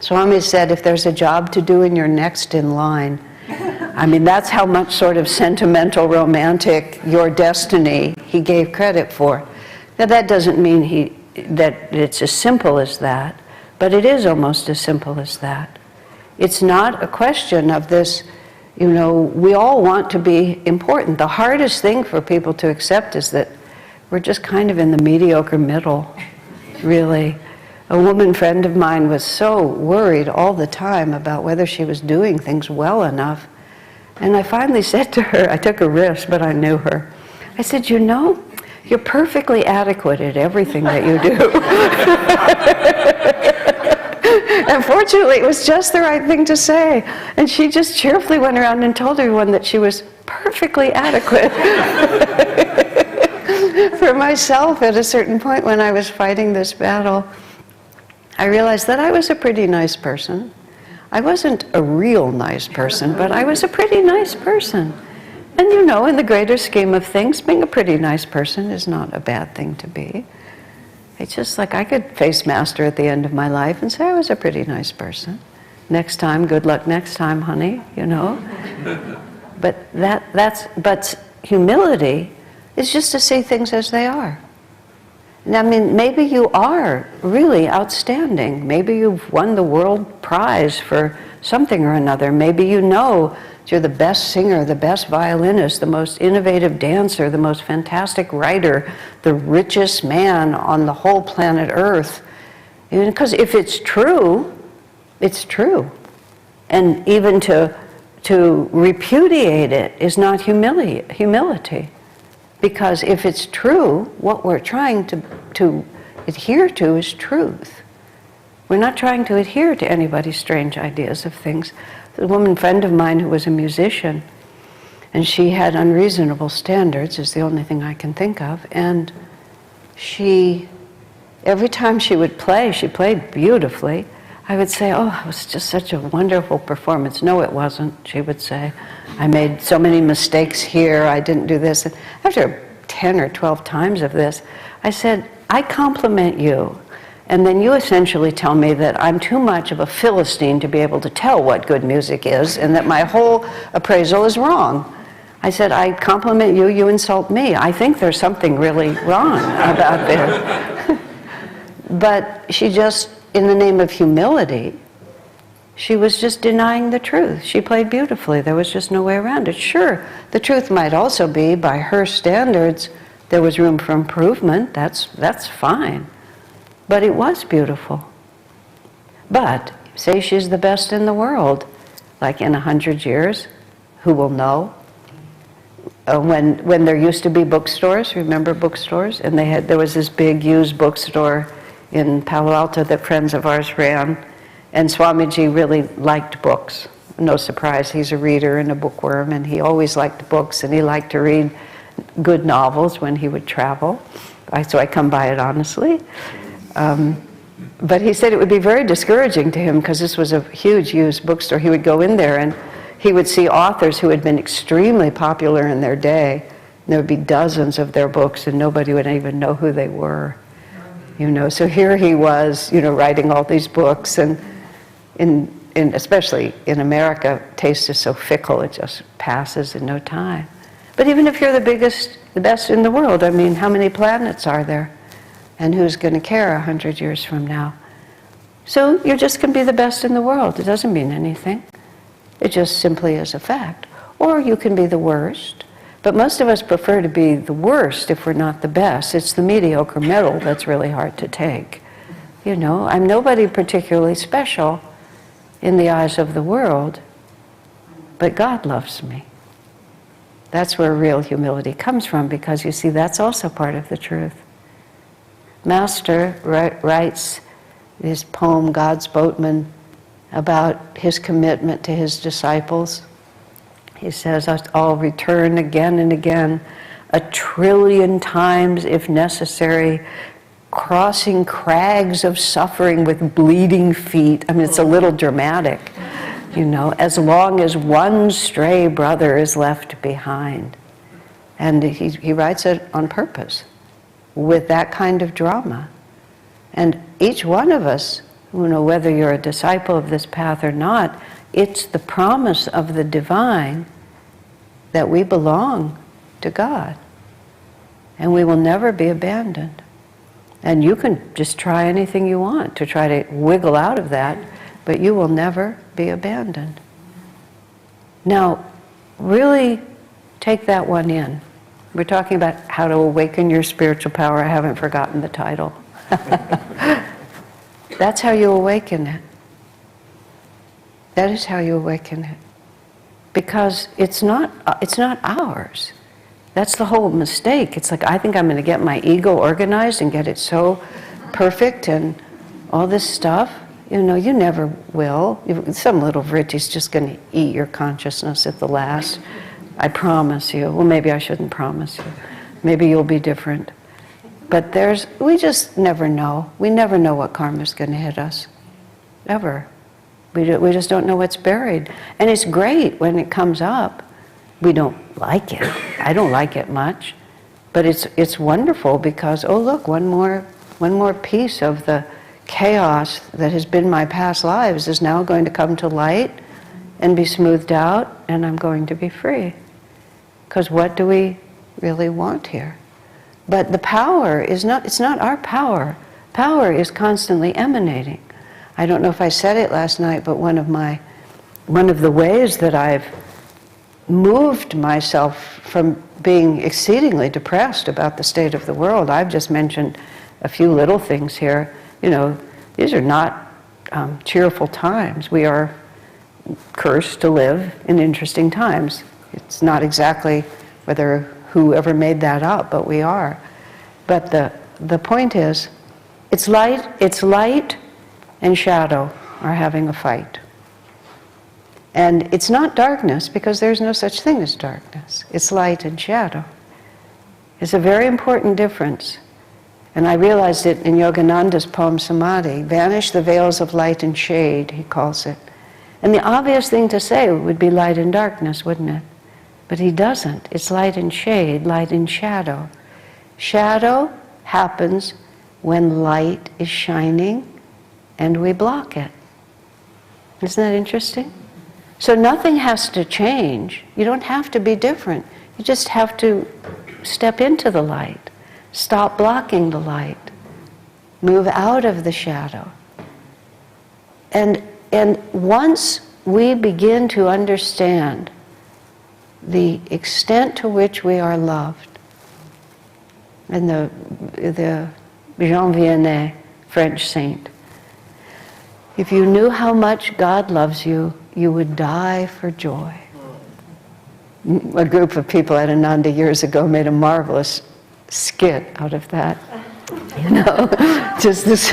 Speaker 6: Swami said, if there's a job to do and you're next in line. I mean, that's how much sort of sentimental, romantic, your destiny he gave credit for. Now, that doesn't mean that it's as simple as that, but it is almost as simple as that. It's not a question of this, you know, we all want to be important. The hardest thing for people to accept is that we're just kind of in the mediocre middle, really. A woman friend of mine was so worried all the time about whether she was doing things well enough. And I finally said to her, I took a risk, but I knew her. I said, you know, you're perfectly adequate at everything that you do. And fortunately, it was just the right thing to say. And she just cheerfully went around and told everyone that she was perfectly adequate. For myself, at a certain point when I was fighting this battle, I realized that I was a pretty nice person. I wasn't a real nice person, but I was a pretty nice person. And you know, in the greater scheme of things, being a pretty nice person is not a bad thing to be. It's just like I could face Master at the end of my life and say I was a pretty nice person. Next time, good luck next time, honey, you know. But humility is just to see things as they are. And I mean, maybe you are really outstanding. Maybe you've won the world prize for something or another. Maybe you know that you're the best singer, the best violinist, the most innovative dancer, the most fantastic writer, the richest man on the whole planet Earth. Because if it's true, it's true. And even to repudiate it is not humility. Because if it's true, what we're trying to adhere to is truth. We're not trying to adhere to anybody's strange ideas of things. A woman friend of mine who was a musician, and she had unreasonable standards, is the only thing I can think of, and every time she would play, she played beautifully, I would say, oh, it was just such a wonderful performance. No, it wasn't, she would say. I made so many mistakes here, I didn't do this. And after 10 or 12 times of this, I said, I compliment you. And then you essentially tell me that I'm too much of a Philistine to be able to tell what good music is, and that my whole appraisal is wrong. I said, I compliment you, you insult me. I think there's something really wrong about this. But she just, in the name of humility, she was just denying the truth. She played beautifully. There was just no way around it. Sure, the truth might also be, by her standards, there was room for improvement. That's fine. But it was beautiful. But, say she's the best in the world, like in 100 years, who will know? When there used to be bookstores, remember bookstores? And there was this big used bookstore in Palo Alto that friends of ours ran. And Swamiji really liked books. No surprise, he's a reader and a bookworm, and he always liked books, and he liked to read good novels when he would travel. So I come by it honestly. But he said it would be very discouraging to him because this was a huge used bookstore. He would go in there and he would see authors who had been extremely popular in their day. And there would be dozens of their books and nobody would even know who they were. You know, so here he was, you know, writing all these books, and especially in America, taste is so fickle, it just passes in no time. But even if you're the best in the world, I mean, how many planets are there? And who's going to care 100 years from now? So you're just going to be the best in the world. It doesn't mean anything. It just simply is a fact. Or you can be the worst. But most of us prefer to be the worst if we're not the best. It's the mediocre middle that's really hard to take. You know, I'm nobody particularly special in the eyes of the world, but God loves me. That's where real humility comes from, because you see, that's also part of the truth. Master writes his poem, God's Boatman, about his commitment to his disciples. He says, I'll return again and again, 1,000,000,000,000 times if necessary, crossing crags of suffering with bleeding feet. I mean, it's a little dramatic, you know, as long as one stray brother is left behind. And he writes it on purpose, with that kind of drama. And each one of us, you know, whether you're a disciple of this path or not, it's the promise of the divine that we belong to God. And we will never be abandoned. And you can just try anything you want to try to wiggle out of that, but you will never be abandoned. Now, really take that one in. We're talking about how to awaken your spiritual power. I haven't forgotten the title. That's how you awaken it. That is how you awaken it. Because it's not ours. That's the whole mistake. It's like, I think I'm going to get my ego organized and get it so perfect and all this stuff. You know, you never will. Some little Vritti's just going to eat your consciousness at the last. I promise you. Well, maybe I shouldn't promise you. Maybe you'll be different. But we just never know. We never know what karma's going to hit us. Ever. We just don't know what's buried. And it's great when it comes up. We don't like it. I don't like it much. But it's wonderful because, oh look, one more piece of the chaos that has been my past lives is now going to come to light and be smoothed out, and I'm going to be free. Because what do we really want here? But the power it's not our power. Power is constantly emanating. I don't know if I said it last night, but one of the ways that I've moved myself from being exceedingly depressed about the state of the world, I've just mentioned a few little things here. You know, these are not cheerful times. We are cursed to live in interesting times. It's not exactly whoever made that up, but we are. But the point is, it's light and shadow are having a fight. And it's not darkness, because there's no such thing as darkness. It's light and shadow. It's a very important difference. And I realized it in Yogananda's poem Samadhi. Vanish the veils of light and shade, he calls it. And the obvious thing to say would be light and darkness, wouldn't it? But he doesn't. It's light and shade, light and shadow. Shadow happens when light is shining and we block it. Isn't that interesting? So nothing has to change. You don't have to be different. You just have to step into the light. Stop blocking the light. Move out of the shadow. And once we begin to understand the extent to which we are loved, and the Jean Vianney, French saint, if you knew how much God loves you, you would die for joy. A group of people at Ananda years ago made a marvelous skit out of that. You know, just this,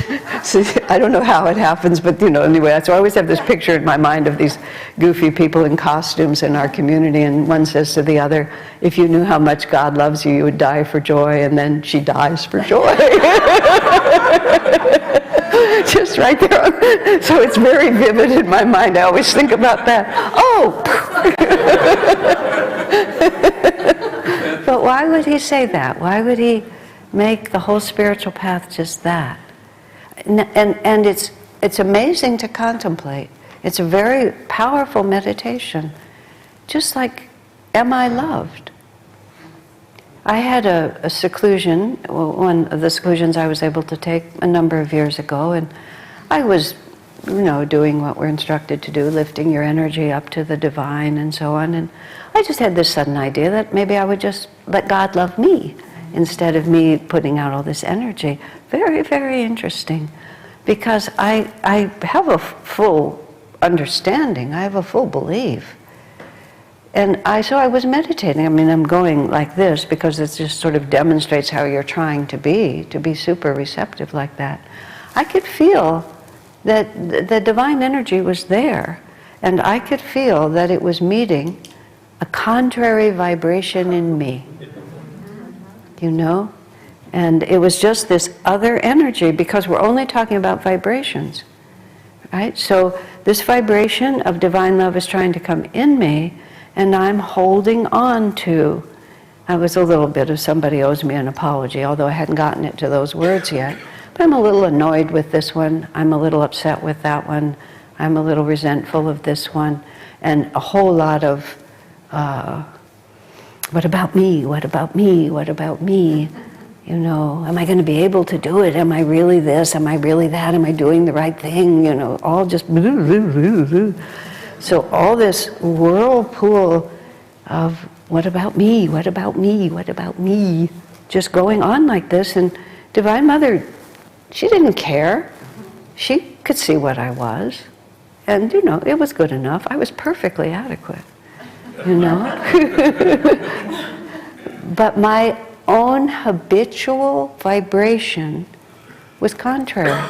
Speaker 6: I don't know how it happens, but you know, anyway, so I always have this picture in my mind of these goofy people in costumes in our community, and one says to the other, if you knew how much God loves you, you would die for joy, and then she dies for joy. Just right there. So it's very vivid in my mind. I always think about that. Oh! But why would he say that? Why would he make the whole spiritual path just that? And it's amazing to contemplate. It's a very powerful meditation. Just like, am I loved? I had a seclusion, one of the seclusions I was able to take a number of years ago, and I was doing what we're instructed to do, lifting your energy up to the divine and so on. And I just had this sudden idea that maybe I would just let God love me instead of me putting out all this energy. Very, very interesting. Because I have a full understanding, I have a full belief. And so I was meditating. I mean, I'm going like this because it just sort of demonstrates how you're trying to be super receptive like that. I could feel that the divine energy was there, and I could feel that it was meeting a contrary vibration in me. And it was just this other energy, because we're only talking about vibrations, right? So this vibration of divine love is trying to come in me, and I'm holding on to. I was a little bit of somebody owes me an apology, although I hadn't gotten it to those words yet. But I'm a little annoyed with this one. I'm a little upset with that one. I'm a little resentful of this one. And a whole lot of, what about me? What about me? What about me? Am I going to be able to do it? Am I really this? Am I really that? Am I doing the right thing? All just... So all this whirlpool of what about me? What about me? What about me? Just going on like this. And Divine Mother, she didn't care. She could see what I was. And, it was good enough. I was perfectly adequate, But my own habitual vibration was contrary.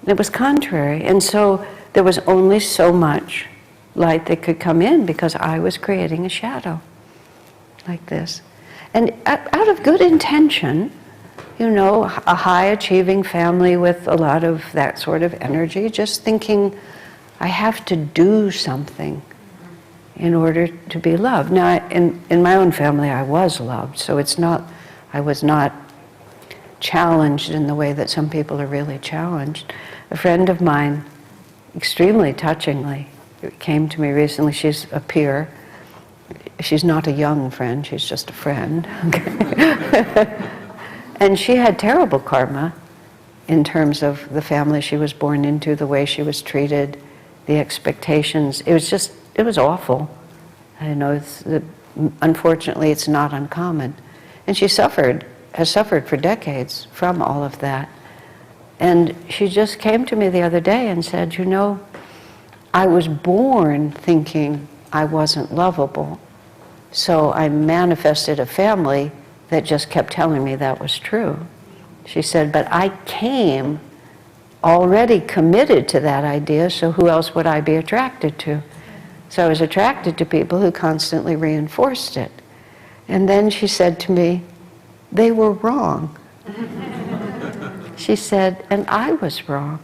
Speaker 6: It was contrary. And so there was only so much light that could come in because I was creating a shadow like this. And out of good intention, a high-achieving family with a lot of that sort of energy, just thinking, I have to do something in order to be loved. Now, in my own family, I was loved, so I was not challenged in the way that some people are really challenged. A friend of mine, extremely touchingly, came to me recently. She's a peer. She's not a young friend, she's just a friend. And she had terrible karma in terms of the family she was born into, the way she was treated, the expectations. It was awful. Unfortunately, it's not uncommon. And she has suffered for decades from all of that. And she just came to me the other day and said, I was born thinking I wasn't lovable, so I manifested a family that just kept telling me that was true. She said, but I came already committed to that idea, so who else would I be attracted to? So I was attracted to people who constantly reinforced it. And then she said to me, they were wrong. She said, and I was wrong.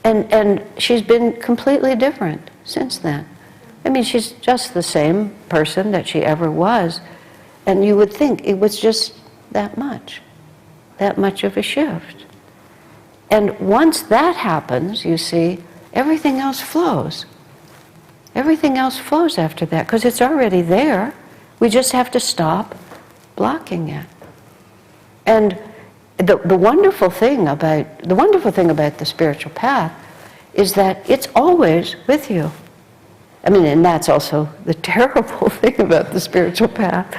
Speaker 6: And she's been completely different since then. I mean, she's just the same person that she ever was. And you would think it was just that much of a shift. And once that happens, you see, everything else flows. Everything else flows after that, because it's already there. We just have to stop blocking it. And the wonderful thing about the spiritual path is that it's always with you. I mean, and that's also the terrible thing about the spiritual path.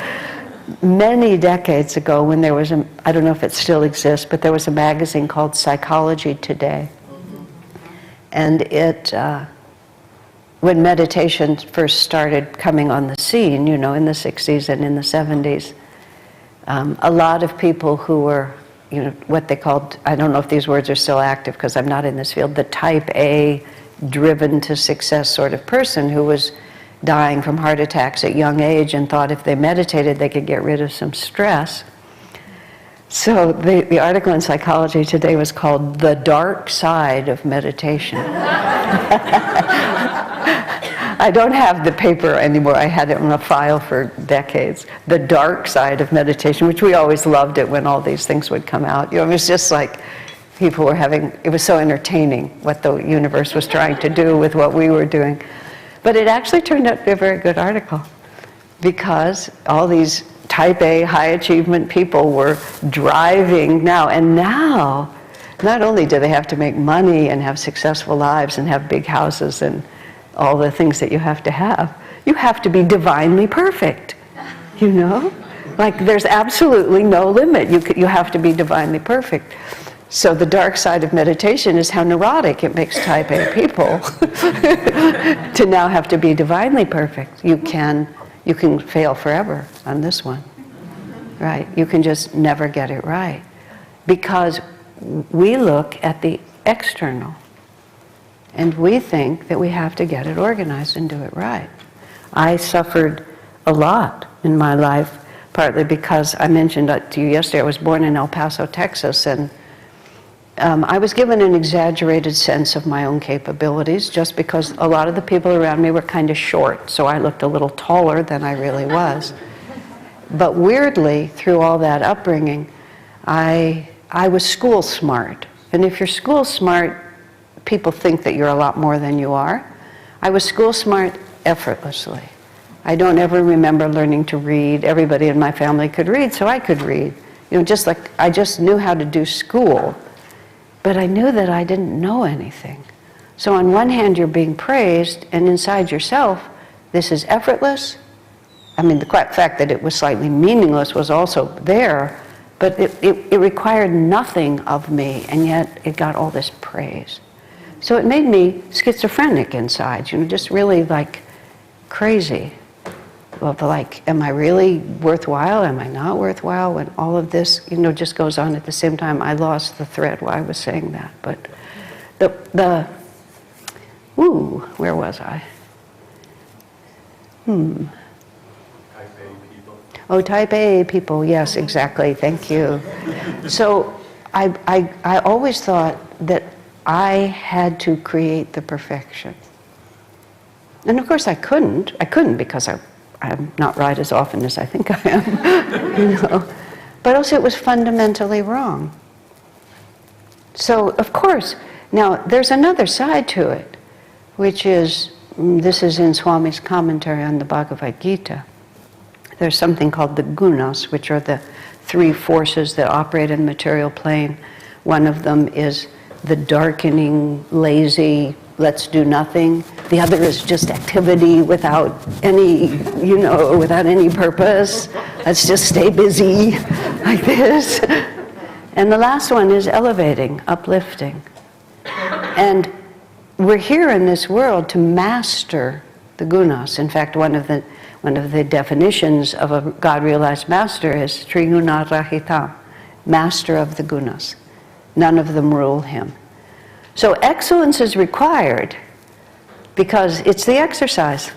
Speaker 6: Many decades ago, when there was I don't know if it still exists, but there was a magazine called Psychology Today. And when meditation first started coming on the scene, in the 60s and in the 70s, a lot of people who were, what they called, I don't know if these words are still active because I'm not in this field, the type A, driven to success sort of person who was dying from heart attacks at young age and thought if they meditated they could get rid of some stress. So the article in Psychology Today was called The Dark Side of Meditation. I don't have the paper anymore. I had it in a file for decades. The Dark Side of Meditation, which we always loved it when all these things would come out. It was just like people were it was so entertaining what the universe was trying to do with what we were doing. But it actually turned out to be a very good article because all these type A high achievement people were driving now. And now Not only do they have to make money and have successful lives and have big houses and all the things that you have to be divinely perfect, you know? Like there's absolutely no limit. You have to be divinely perfect. So the dark side of meditation is how neurotic it makes type A people to now have to be divinely perfect. You can fail forever on this one, right? You can just never get it right. Because we look at the external and we think that we have to get it organized and do it right. I suffered a lot in my life, partly because I mentioned to you yesterday, I was born in El Paso, Texas, and I was given an exaggerated sense of my own capabilities just because a lot of the people around me were kind of short, so I looked a little taller than I really was. But weirdly, through all that upbringing, I was school smart. And if you're school smart, people think that you're a lot more than you are. I was school smart effortlessly. I don't ever remember learning to read. Everybody in my family could read, so I could read. You know, just like I just knew how to do school. But I knew that I didn't know anything. So on one hand, you're being praised, and inside yourself, this is effortless. I mean, the fact that it was slightly meaningless was also there, but it required nothing of me, and yet it got all this praise. So it made me schizophrenic inside, you know, just really like crazy. Of like, am I really worthwhile? Am I not worthwhile? When all of this, you know, just goes on at the same time. I lost the thread while I was saying that. But where was I? Type A people. Oh, type A people, yes, exactly, thank you. So I always thought that I had to create the perfection. And of course I couldn't because I'm not right as often as I think I am, you know. But also it was fundamentally wrong. So, of course, now there's another side to it, which is, this is in Swami's commentary on the Bhagavad Gita. There's something called the gunas, which are the three forces that operate in the material plane. One of them is the darkening, lazy, let's do nothing. The other is just activity without any, you know, without any purpose. Let's just stay busy like this. And the last one is elevating, uplifting. And we're here in this world to master the gunas. In fact, one of the definitions of a God-realized master is Triguna Rahita, master of the gunas. None of them rule him. So excellence is required because it's the exercise.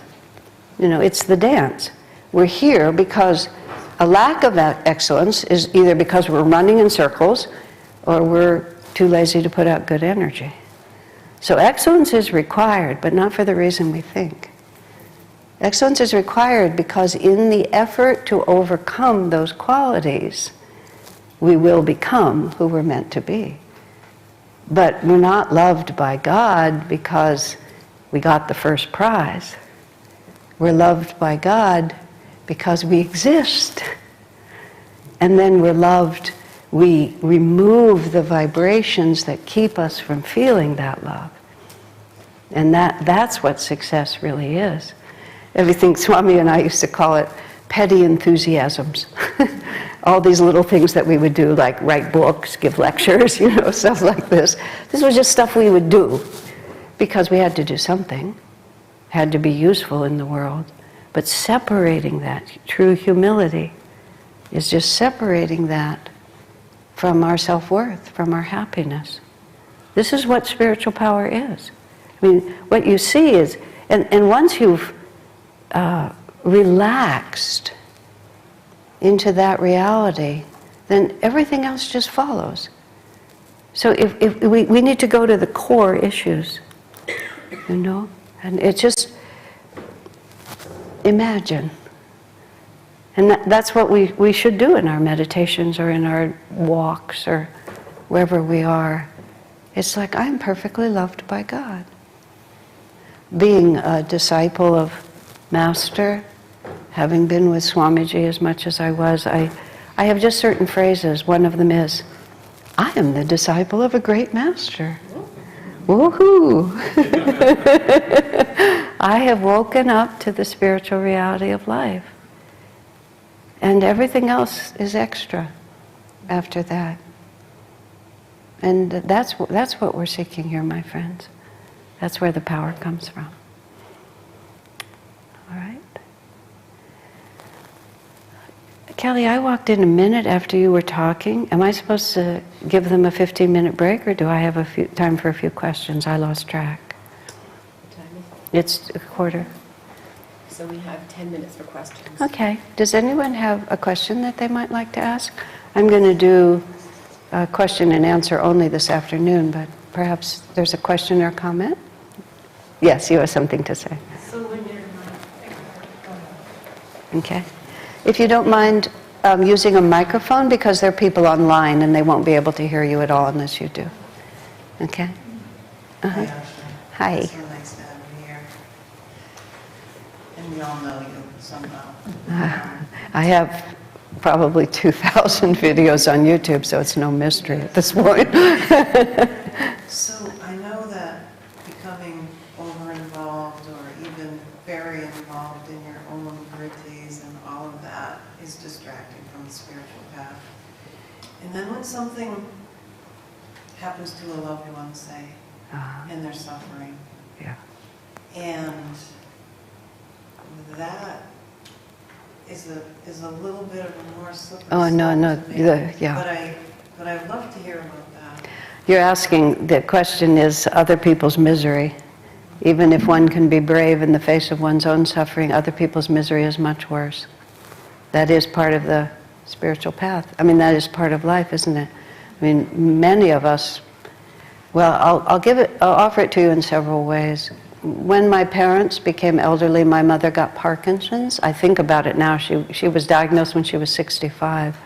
Speaker 6: You know, it's the dance. We're here because a lack of excellence is either because we're running in circles or we're too lazy to put out good energy. So excellence is required, but not for the reason we think. Excellence is required because in the effort to overcome those qualities, we will become who we're meant to be. But we're not loved by God because we got the first prize. We're loved by God because we exist. And then we're loved, we remove the vibrations that keep us from feeling that love. And that's what success really is. Everything, Swami and I used to call it petty enthusiasms. All these little things that we would do, like write books, give lectures, you know, stuff like this. This was just stuff we would do because we had to do something, had to be useful in the world. But separating that, true humility, is just separating that from our self-worth, from our happiness. This is what spiritual power is. I mean, what you see is, and once you've relaxed into that reality, then everything else just follows. So if we need to go to the core issues, you know, and it's just imagine. And that's what we should do in our meditations or in our walks or wherever we are. It's like, I'm perfectly loved by God. Being a disciple of Master, having been with Swamiji as much as I was, I have just certain phrases. One of them is, I am the disciple of a great master. Woohoo! I have woken up to the spiritual reality of life. And everything else is extra after that. And that's what we're seeking here, my friends. That's where the power comes from. All right? Kelly, I walked in a minute after you were talking. Am I supposed to give them a 15-minute break, or do I have time for a few questions? I lost track.
Speaker 1: What time is it?
Speaker 6: It's a quarter.
Speaker 1: So we have 10 minutes for questions.
Speaker 6: Okay. Does anyone have a question that they might like to ask? I'm going to do a question and answer only this afternoon, but perhaps there's a question or comment? Yes, you have something to say.
Speaker 7: So when you're
Speaker 6: Okay. If you don't mind using a microphone, because there are people online and they won't be able to hear you at all unless you do. Okay? Uh-huh. Hi.
Speaker 7: It's so nice to have you here. And we all know you somehow.
Speaker 6: I have probably 2,000 videos on YouTube, so it's no mystery at this point.
Speaker 7: So I know that becoming over-involved or even very involved in your own birthdays and all of that is distracting from the spiritual path. And then when something happens to a loved one, say, and they're suffering,
Speaker 6: Yeah.
Speaker 7: and that is a little bit of a more slippery
Speaker 6: Oh, no, no,
Speaker 7: slope to me.
Speaker 6: yeah.
Speaker 7: But I'd love to hear about that.
Speaker 6: You're asking, the question is other people's misery. Even if one can be brave in the face of one's own suffering, other people's misery is much worse. That is part of the spiritual path. I mean, that is part of life, isn't it? I mean, many of us, well, I'll offer it to you in several ways. When my parents became elderly, my mother got Parkinson's. I think about it now. She was diagnosed when she was 65.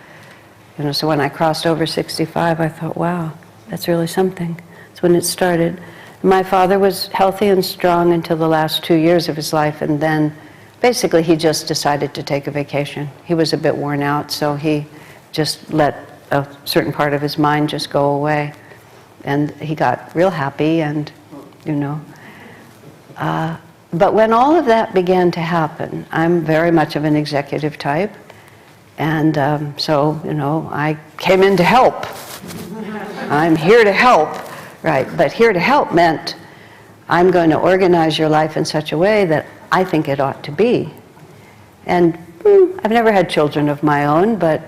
Speaker 6: You know, so when I crossed over 65, I thought, wow, that's really something. That's when it started. My father was healthy and strong until the last 2 years of his life, and then basically he just decided to take a vacation. He was a bit worn out, so he just let a certain part of his mind just go away. And he got real happy, and, you know. But when all of that began to happen, I'm very much of an executive type, and so, you know, I came in to help. I'm here to help, right? But here to help meant I'm going to organize your life in such a way that I think it ought to be. And I've never had children of my own, but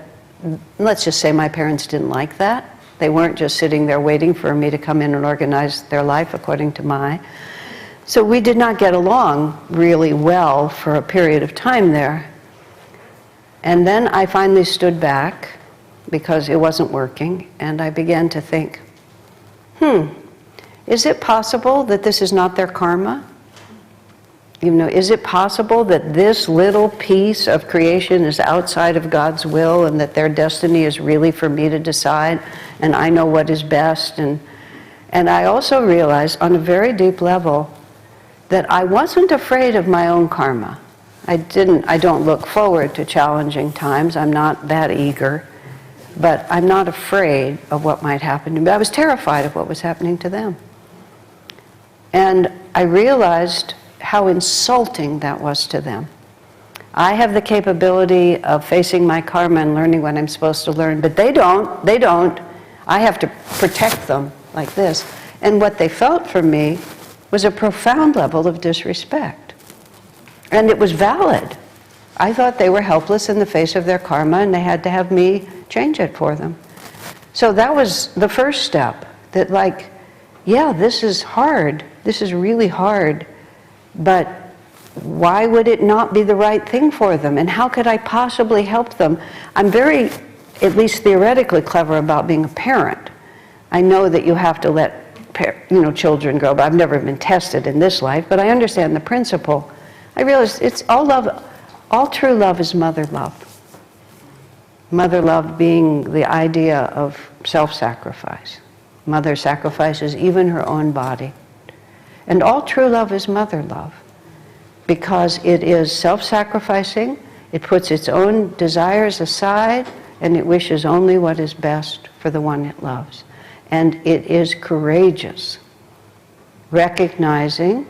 Speaker 6: let's just say my parents didn't like that. They weren't just sitting there waiting for me to come in and organize their life according to my. So we did not get along really well for a period of time there. And then I finally stood back because it wasn't working, and I began to think, is it possible that this is not their karma? You know, is it possible that this little piece of creation is outside of God's will and that their destiny is really for me to decide and I know what is best? And I also realized on a very deep level that I wasn't afraid of my own karma. I don't look forward to challenging times. I'm not that eager. But I'm not afraid of what might happen to me. I was terrified of what was happening to them. And I realized how insulting that was to them. I have the capability of facing my karma and learning what I'm supposed to learn, but they don't. I have to protect them like this. And what they felt from me was a profound level of disrespect. And it was valid. I thought they were helpless in the face of their karma and they had to have me change it for them. So that was the first step, that like, yeah, this is hard. This is really hard. But why would it not be the right thing for them? And how could I possibly help them? I'm very, at least theoretically, clever about being a parent. I know that you have to let children grow, but I've never been tested in this life, but I understand the principle. I realized it's all love. All true love is mother love. Mother love being the idea of self-sacrifice. Mother sacrifices even her own body. And all true love is mother love, because it is self-sacrificing, it puts its own desires aside and it wishes only what is best for the one it loves. And it is courageous, recognizing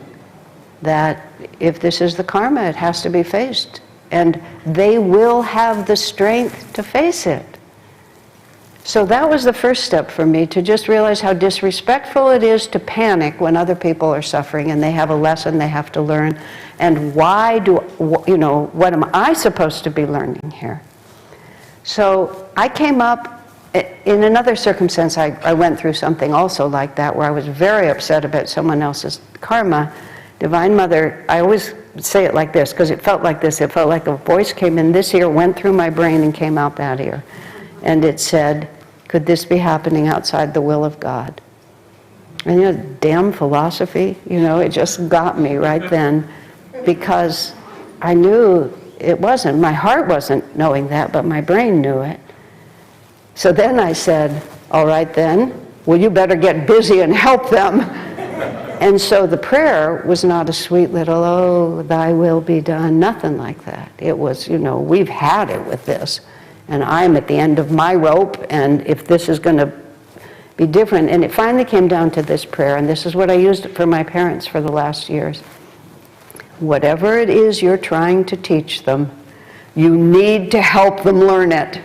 Speaker 6: that if this is the karma, it has to be faced. And they will have the strength to face it. So that was the first step for me, to just realize how disrespectful it is to panic when other people are suffering and they have a lesson they have to learn. And why do, what am I supposed to be learning here? So I came up, in another circumstance, I went through something also like that, where I was very upset about someone else's karma. Divine Mother, I always say it like this, because it felt like this. It felt like a voice came in this ear, went through my brain, and came out that ear. And it said, could this be happening outside the will of God? And damn philosophy, it just got me right then, because I knew it wasn't. My heart wasn't knowing that, but my brain knew it. So then I said, all right then, well, you better get busy and help them. And so the prayer was not a sweet little, oh, thy will be done, nothing like that. It was, we've had it with this. And I'm at the end of my rope, and if this is going to be different. And it finally came down to this prayer, and this is what I used for my parents for the last years. Whatever it is you're trying to teach them, you need to help them learn it.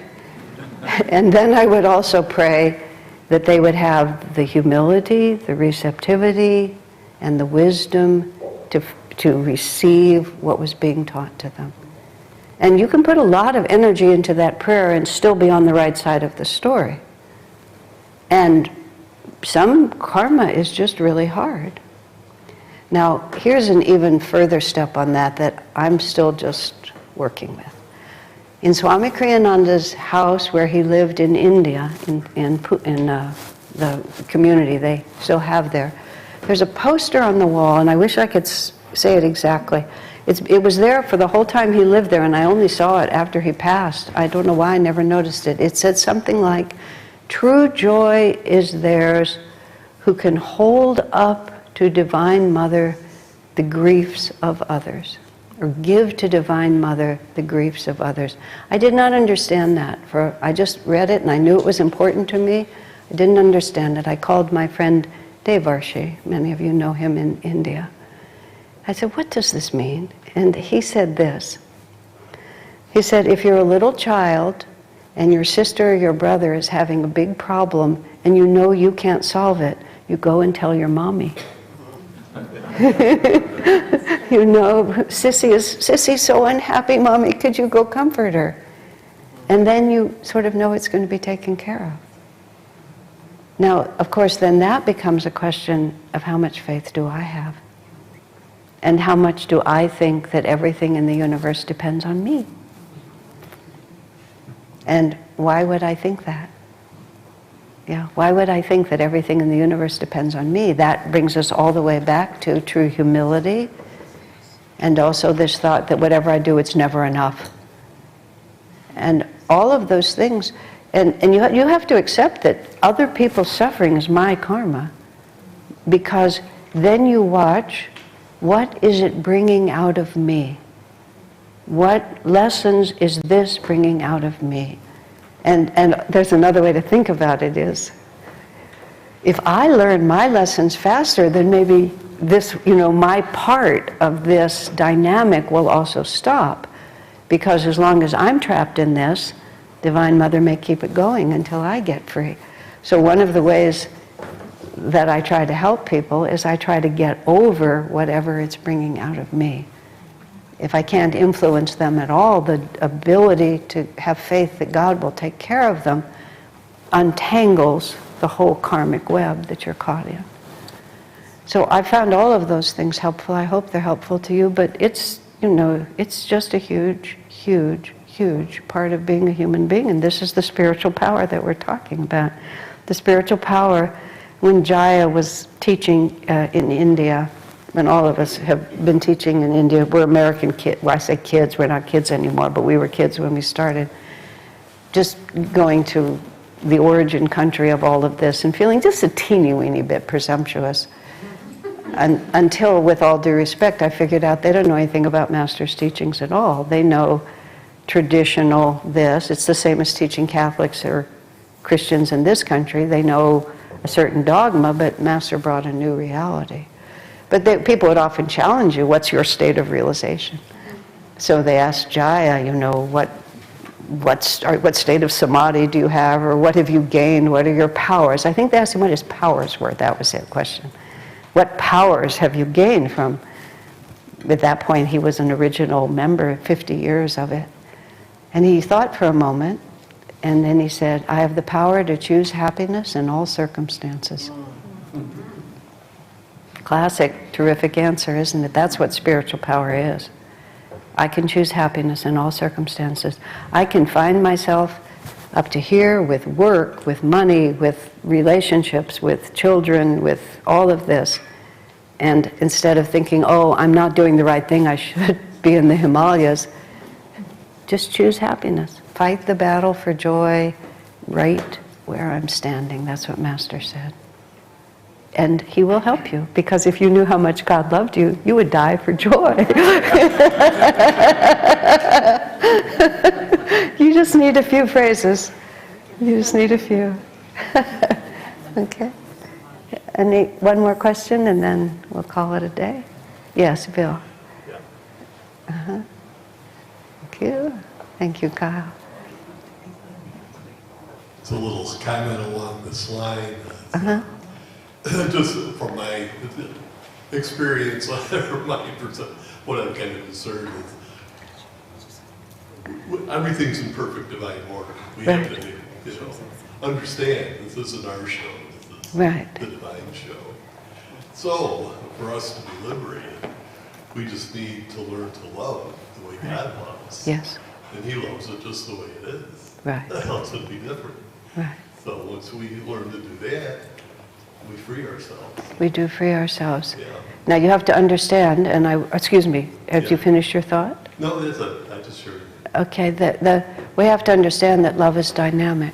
Speaker 6: And then I would also pray that they would have the humility, the receptivity, and the wisdom to receive what was being taught to them. And you can put a lot of energy into that prayer and still be on the right side of the story. And some karma is just really hard. Now, here's an even further step on that I'm still just working with. In Swami Kriyananda's house where he lived in India, in the community they still have there, there's a poster on the wall, and I wish I could say it exactly. It was there for the whole time he lived there, and I only saw it after he passed. I don't know why I never noticed it. It said something like, true joy is theirs who can hold up to Divine Mother the griefs of others, or give to Divine Mother the griefs of others. I did not understand that. I just read it and I knew it was important to me. I didn't understand it. I called my friend Devarshi. Many of you know him in India. I said, what does this mean? And he said this. He said, if you're a little child and your sister or your brother is having a big problem and you know you can't solve it, you go and tell your mommy. Sissy's so unhappy, Mommy, could you go comfort her? And then you sort of know it's going to be taken care of. Now, of course, then that becomes a question of how much faith do I have? And how much do I think that everything in the universe depends on me? And why would I think that? Yeah, why would I think that everything in the universe depends on me? That brings us all the way back to true humility, and also this thought that whatever I do, it's never enough. And all of those things, and you have to accept that other people's suffering is my karma, because then you watch, what is it bringing out of me? What lessons is this bringing out of me? And there's another way to think about it is, if I learn my lessons faster, then maybe this, my part of this dynamic will also stop. Because as long as I'm trapped in this, Divine Mother may keep it going until I get free. So one of the ways that I try to help people is I try to get over whatever it's bringing out of me. If I can't influence them at all, the ability to have faith that God will take care of them untangles the whole karmic web that you're caught in. So I found all of those things helpful. I hope they're helpful to you, but it's just a huge, huge, huge part of being a human being, and this is the spiritual power that we're talking about. The spiritual power, when Jaya was teaching in India, and all of us have been teaching in India. We're American kids. Well, I say kids, we're not kids anymore, but we were kids when we started. Just going to the origin country of all of this and feeling just a teeny weeny bit presumptuous. Until, with all due respect, I figured out they don't know anything about Master's teachings at all. They know traditional this. It's the same as teaching Catholics or Christians in this country. They know a certain dogma, but Master brought a new reality. But people would often challenge you, what's your state of realization? So they asked Jaya, what state of samadhi do you have, or what have you gained, what are your powers? I think they asked him what his powers were, that was the question. What powers have you gained from, at that point he was an original member, 50 years of it. And he thought for a moment, and then he said, I have the power to choose happiness in all circumstances. Classic, terrific answer, isn't it? That's what spiritual power is. I can choose happiness in all circumstances. I can find myself up to here with work, with money, with relationships, with children, with all of this. And instead of thinking, oh, I'm not doing the right thing, I should be in the Himalayas, just choose happiness. Fight the battle for joy right where I'm standing. That's what Master said. And he will help you, because if you knew how much God loved you, you would die for joy. You just need a few phrases. You just need a few. Okay. One more question, and then we'll call it a day. Yes, Bill. Uh-huh. Thank you. Thank you, Kyle.
Speaker 8: It's a little comment along this line.
Speaker 6: Uh-huh.
Speaker 8: Just from my experience, or what I'm kind of concerned with, everything's in perfect divine order. We have to, understand this isn't our show. This is the divine show. So, for us to be liberated, we just need to learn to love the way God loves.
Speaker 6: Yes.
Speaker 8: And He loves it just the way it is.
Speaker 6: Right.
Speaker 8: That helps it be different.
Speaker 6: Right.
Speaker 8: So once we learn to do that, we free ourselves.
Speaker 6: We do free ourselves.
Speaker 8: Yeah.
Speaker 6: Now you have to understand, and excuse me, have you finished your thought?
Speaker 8: No, that's I just shared it.
Speaker 6: Okay, we have to understand that love is dynamic.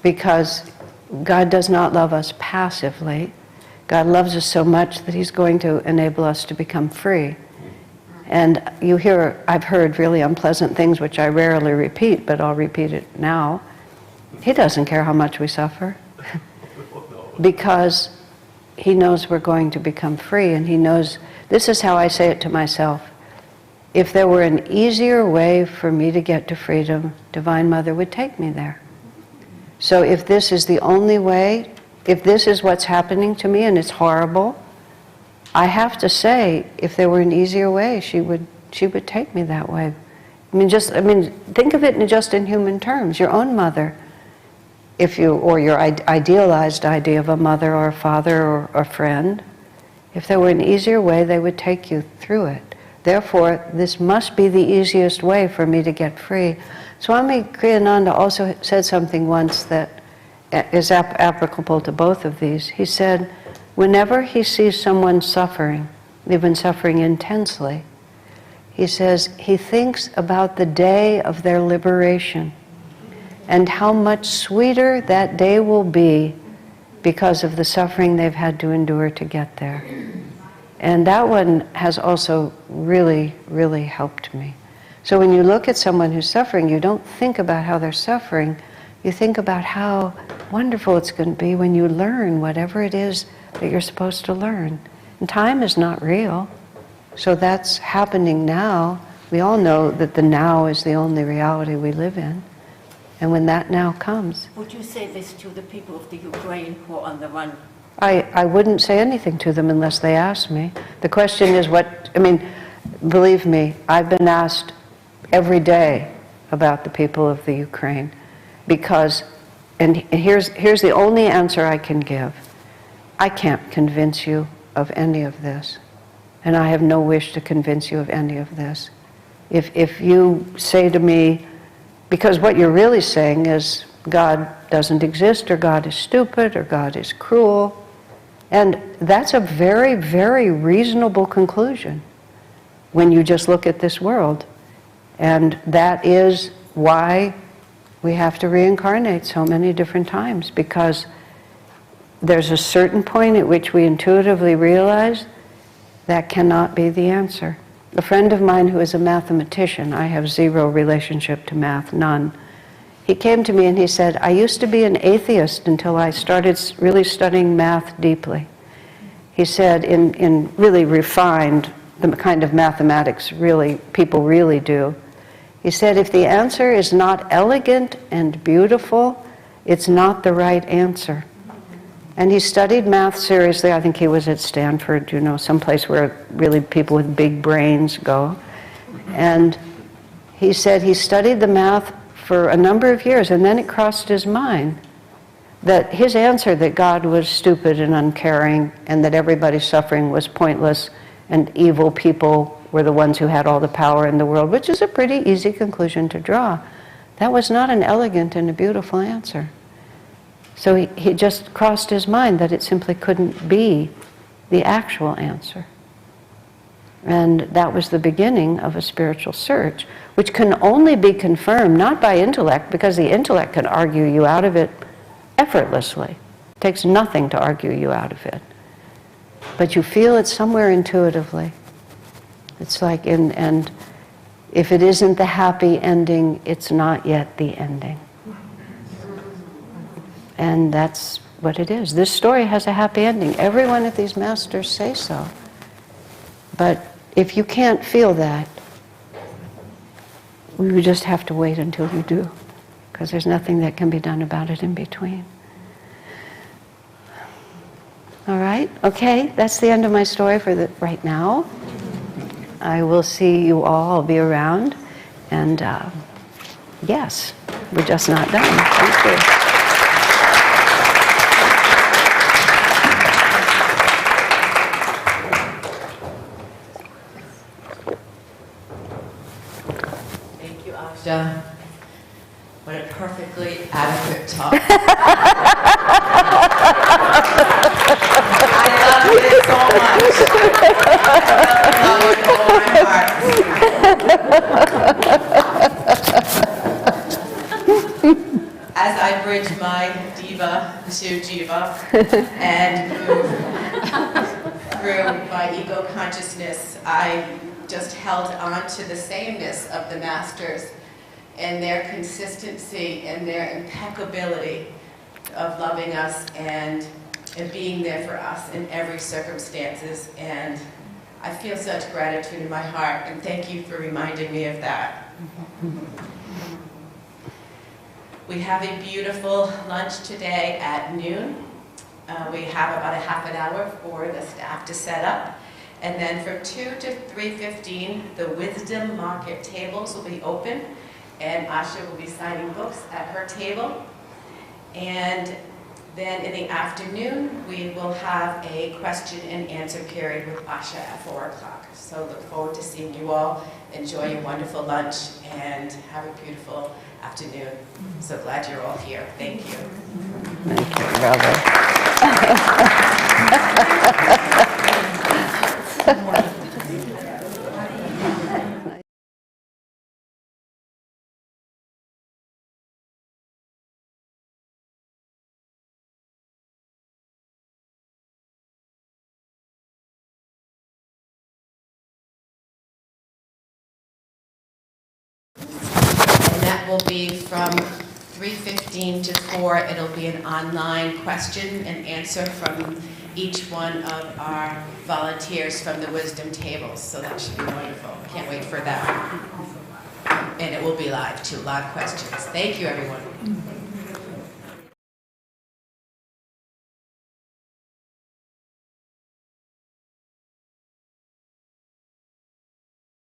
Speaker 6: Because God does not love us passively. God loves us so much that He's going to enable us to become free. And I've heard really unpleasant things which I rarely repeat, but I'll repeat it now. He doesn't care how much we suffer. Because He knows we're going to become free, and He knows, this is how I say it to myself. If there were an easier way for me to get to freedom, Divine Mother would take me there. So if this is the only way, if this is what's happening to me and it's horrible, I have to say, if there were an easier way, she would take me that way. Think of it just in human terms. Your own mother, or your idealized idea of a mother or a father or a friend, if there were an easier way, they would take you through it. Therefore, this must be the easiest way for me to get free. Swami Kriyananda also said something once that is applicable to both of these. He said, whenever he sees someone suffering, even suffering intensely, he says he thinks about the day of their liberation and how much sweeter that day will be because of the suffering they've had to endure to get there. And that one has also really, really helped me. So when you look at someone who's suffering, you don't think about how they're suffering, you think about how wonderful it's going to be when you learn whatever it is that you're supposed to learn. And time is not real. So that's happening now. We all know that the now is the only reality we live in. And when that now comes...
Speaker 9: Would you say this to the people of the Ukraine who are on the run?
Speaker 6: I wouldn't say anything to them unless they asked me. The question is believe me, I've been asked every day about the people of the Ukraine. Because, and here's the only answer I can give. I can't convince you of any of this. And I have no wish to convince you of any of this. If you say to me, because what you're really saying is God doesn't exist, or God is stupid, or God is cruel. And that's a very, very reasonable conclusion when you just look at this world. And that is why we have to reincarnate so many different times, because there's a certain point at which we intuitively realize that cannot be the answer. A friend of mine who is a mathematician, I have zero relationship to math, none. He came to me and he said, I used to be an atheist until I started really studying math deeply. He said, in really refined, the kind of mathematics really people really do. He said, if the answer is not elegant and beautiful, it's not the right answer. And he studied math seriously. I think he was at Stanford, you know, someplace where really people with big brains go. And he said he studied the math for a number of years, and then it crossed his mind that his answer that God was stupid and uncaring and that everybody's suffering was pointless and evil people were the ones who had all the power in the world, which is a pretty easy conclusion to draw. That was not an elegant and a beautiful answer. So he just crossed his mind that it simply couldn't be the actual answer. And that was the beginning of a spiritual search, which can only be confirmed not by intellect, because the intellect can argue you out of it effortlessly. It takes nothing to argue you out of it. But you feel it somewhere intuitively. It's like, and if it isn't the happy ending, it's not yet the ending. And that's what it is. This story has a happy ending. Every one of these masters say so. But if you can't feel that, you just have to wait until you do, because there's nothing that can be done about it in between. All right? Okay, that's the end of my story for right now. I will see you all. I'll be around. And yes, we're just not done. Thank you.
Speaker 1: Thank you, Asha. What a perfectly adequate talk. I love it so much. I love it with all my heart. As I bridge my diva to jiva and move through my ego consciousness, I just held on to the sameness of the masters and their consistency and their impeccability of loving us and being there for us in every circumstances. And I feel such gratitude in my heart, and thank you for reminding me of that. We have a beautiful lunch today at noon. We have about a half an hour for the staff to set up. And then from 2 to 3:15, the Wisdom Market tables will be open, and Asha will be signing books at her table. And then in the afternoon, we will have a question and answer period with Asha at 4 o'clock. So look forward to seeing you all. Enjoy your wonderful lunch and have a beautiful afternoon. So glad you're all here. Thank you.
Speaker 6: Thank you, brother.
Speaker 1: And that will be from 3:15 to 4. It'll be an online question and answer from each one of our volunteers from the Wisdom tables. So that should be wonderful. Can't wait for that. And it will be live too. Live questions. Thank you, everyone.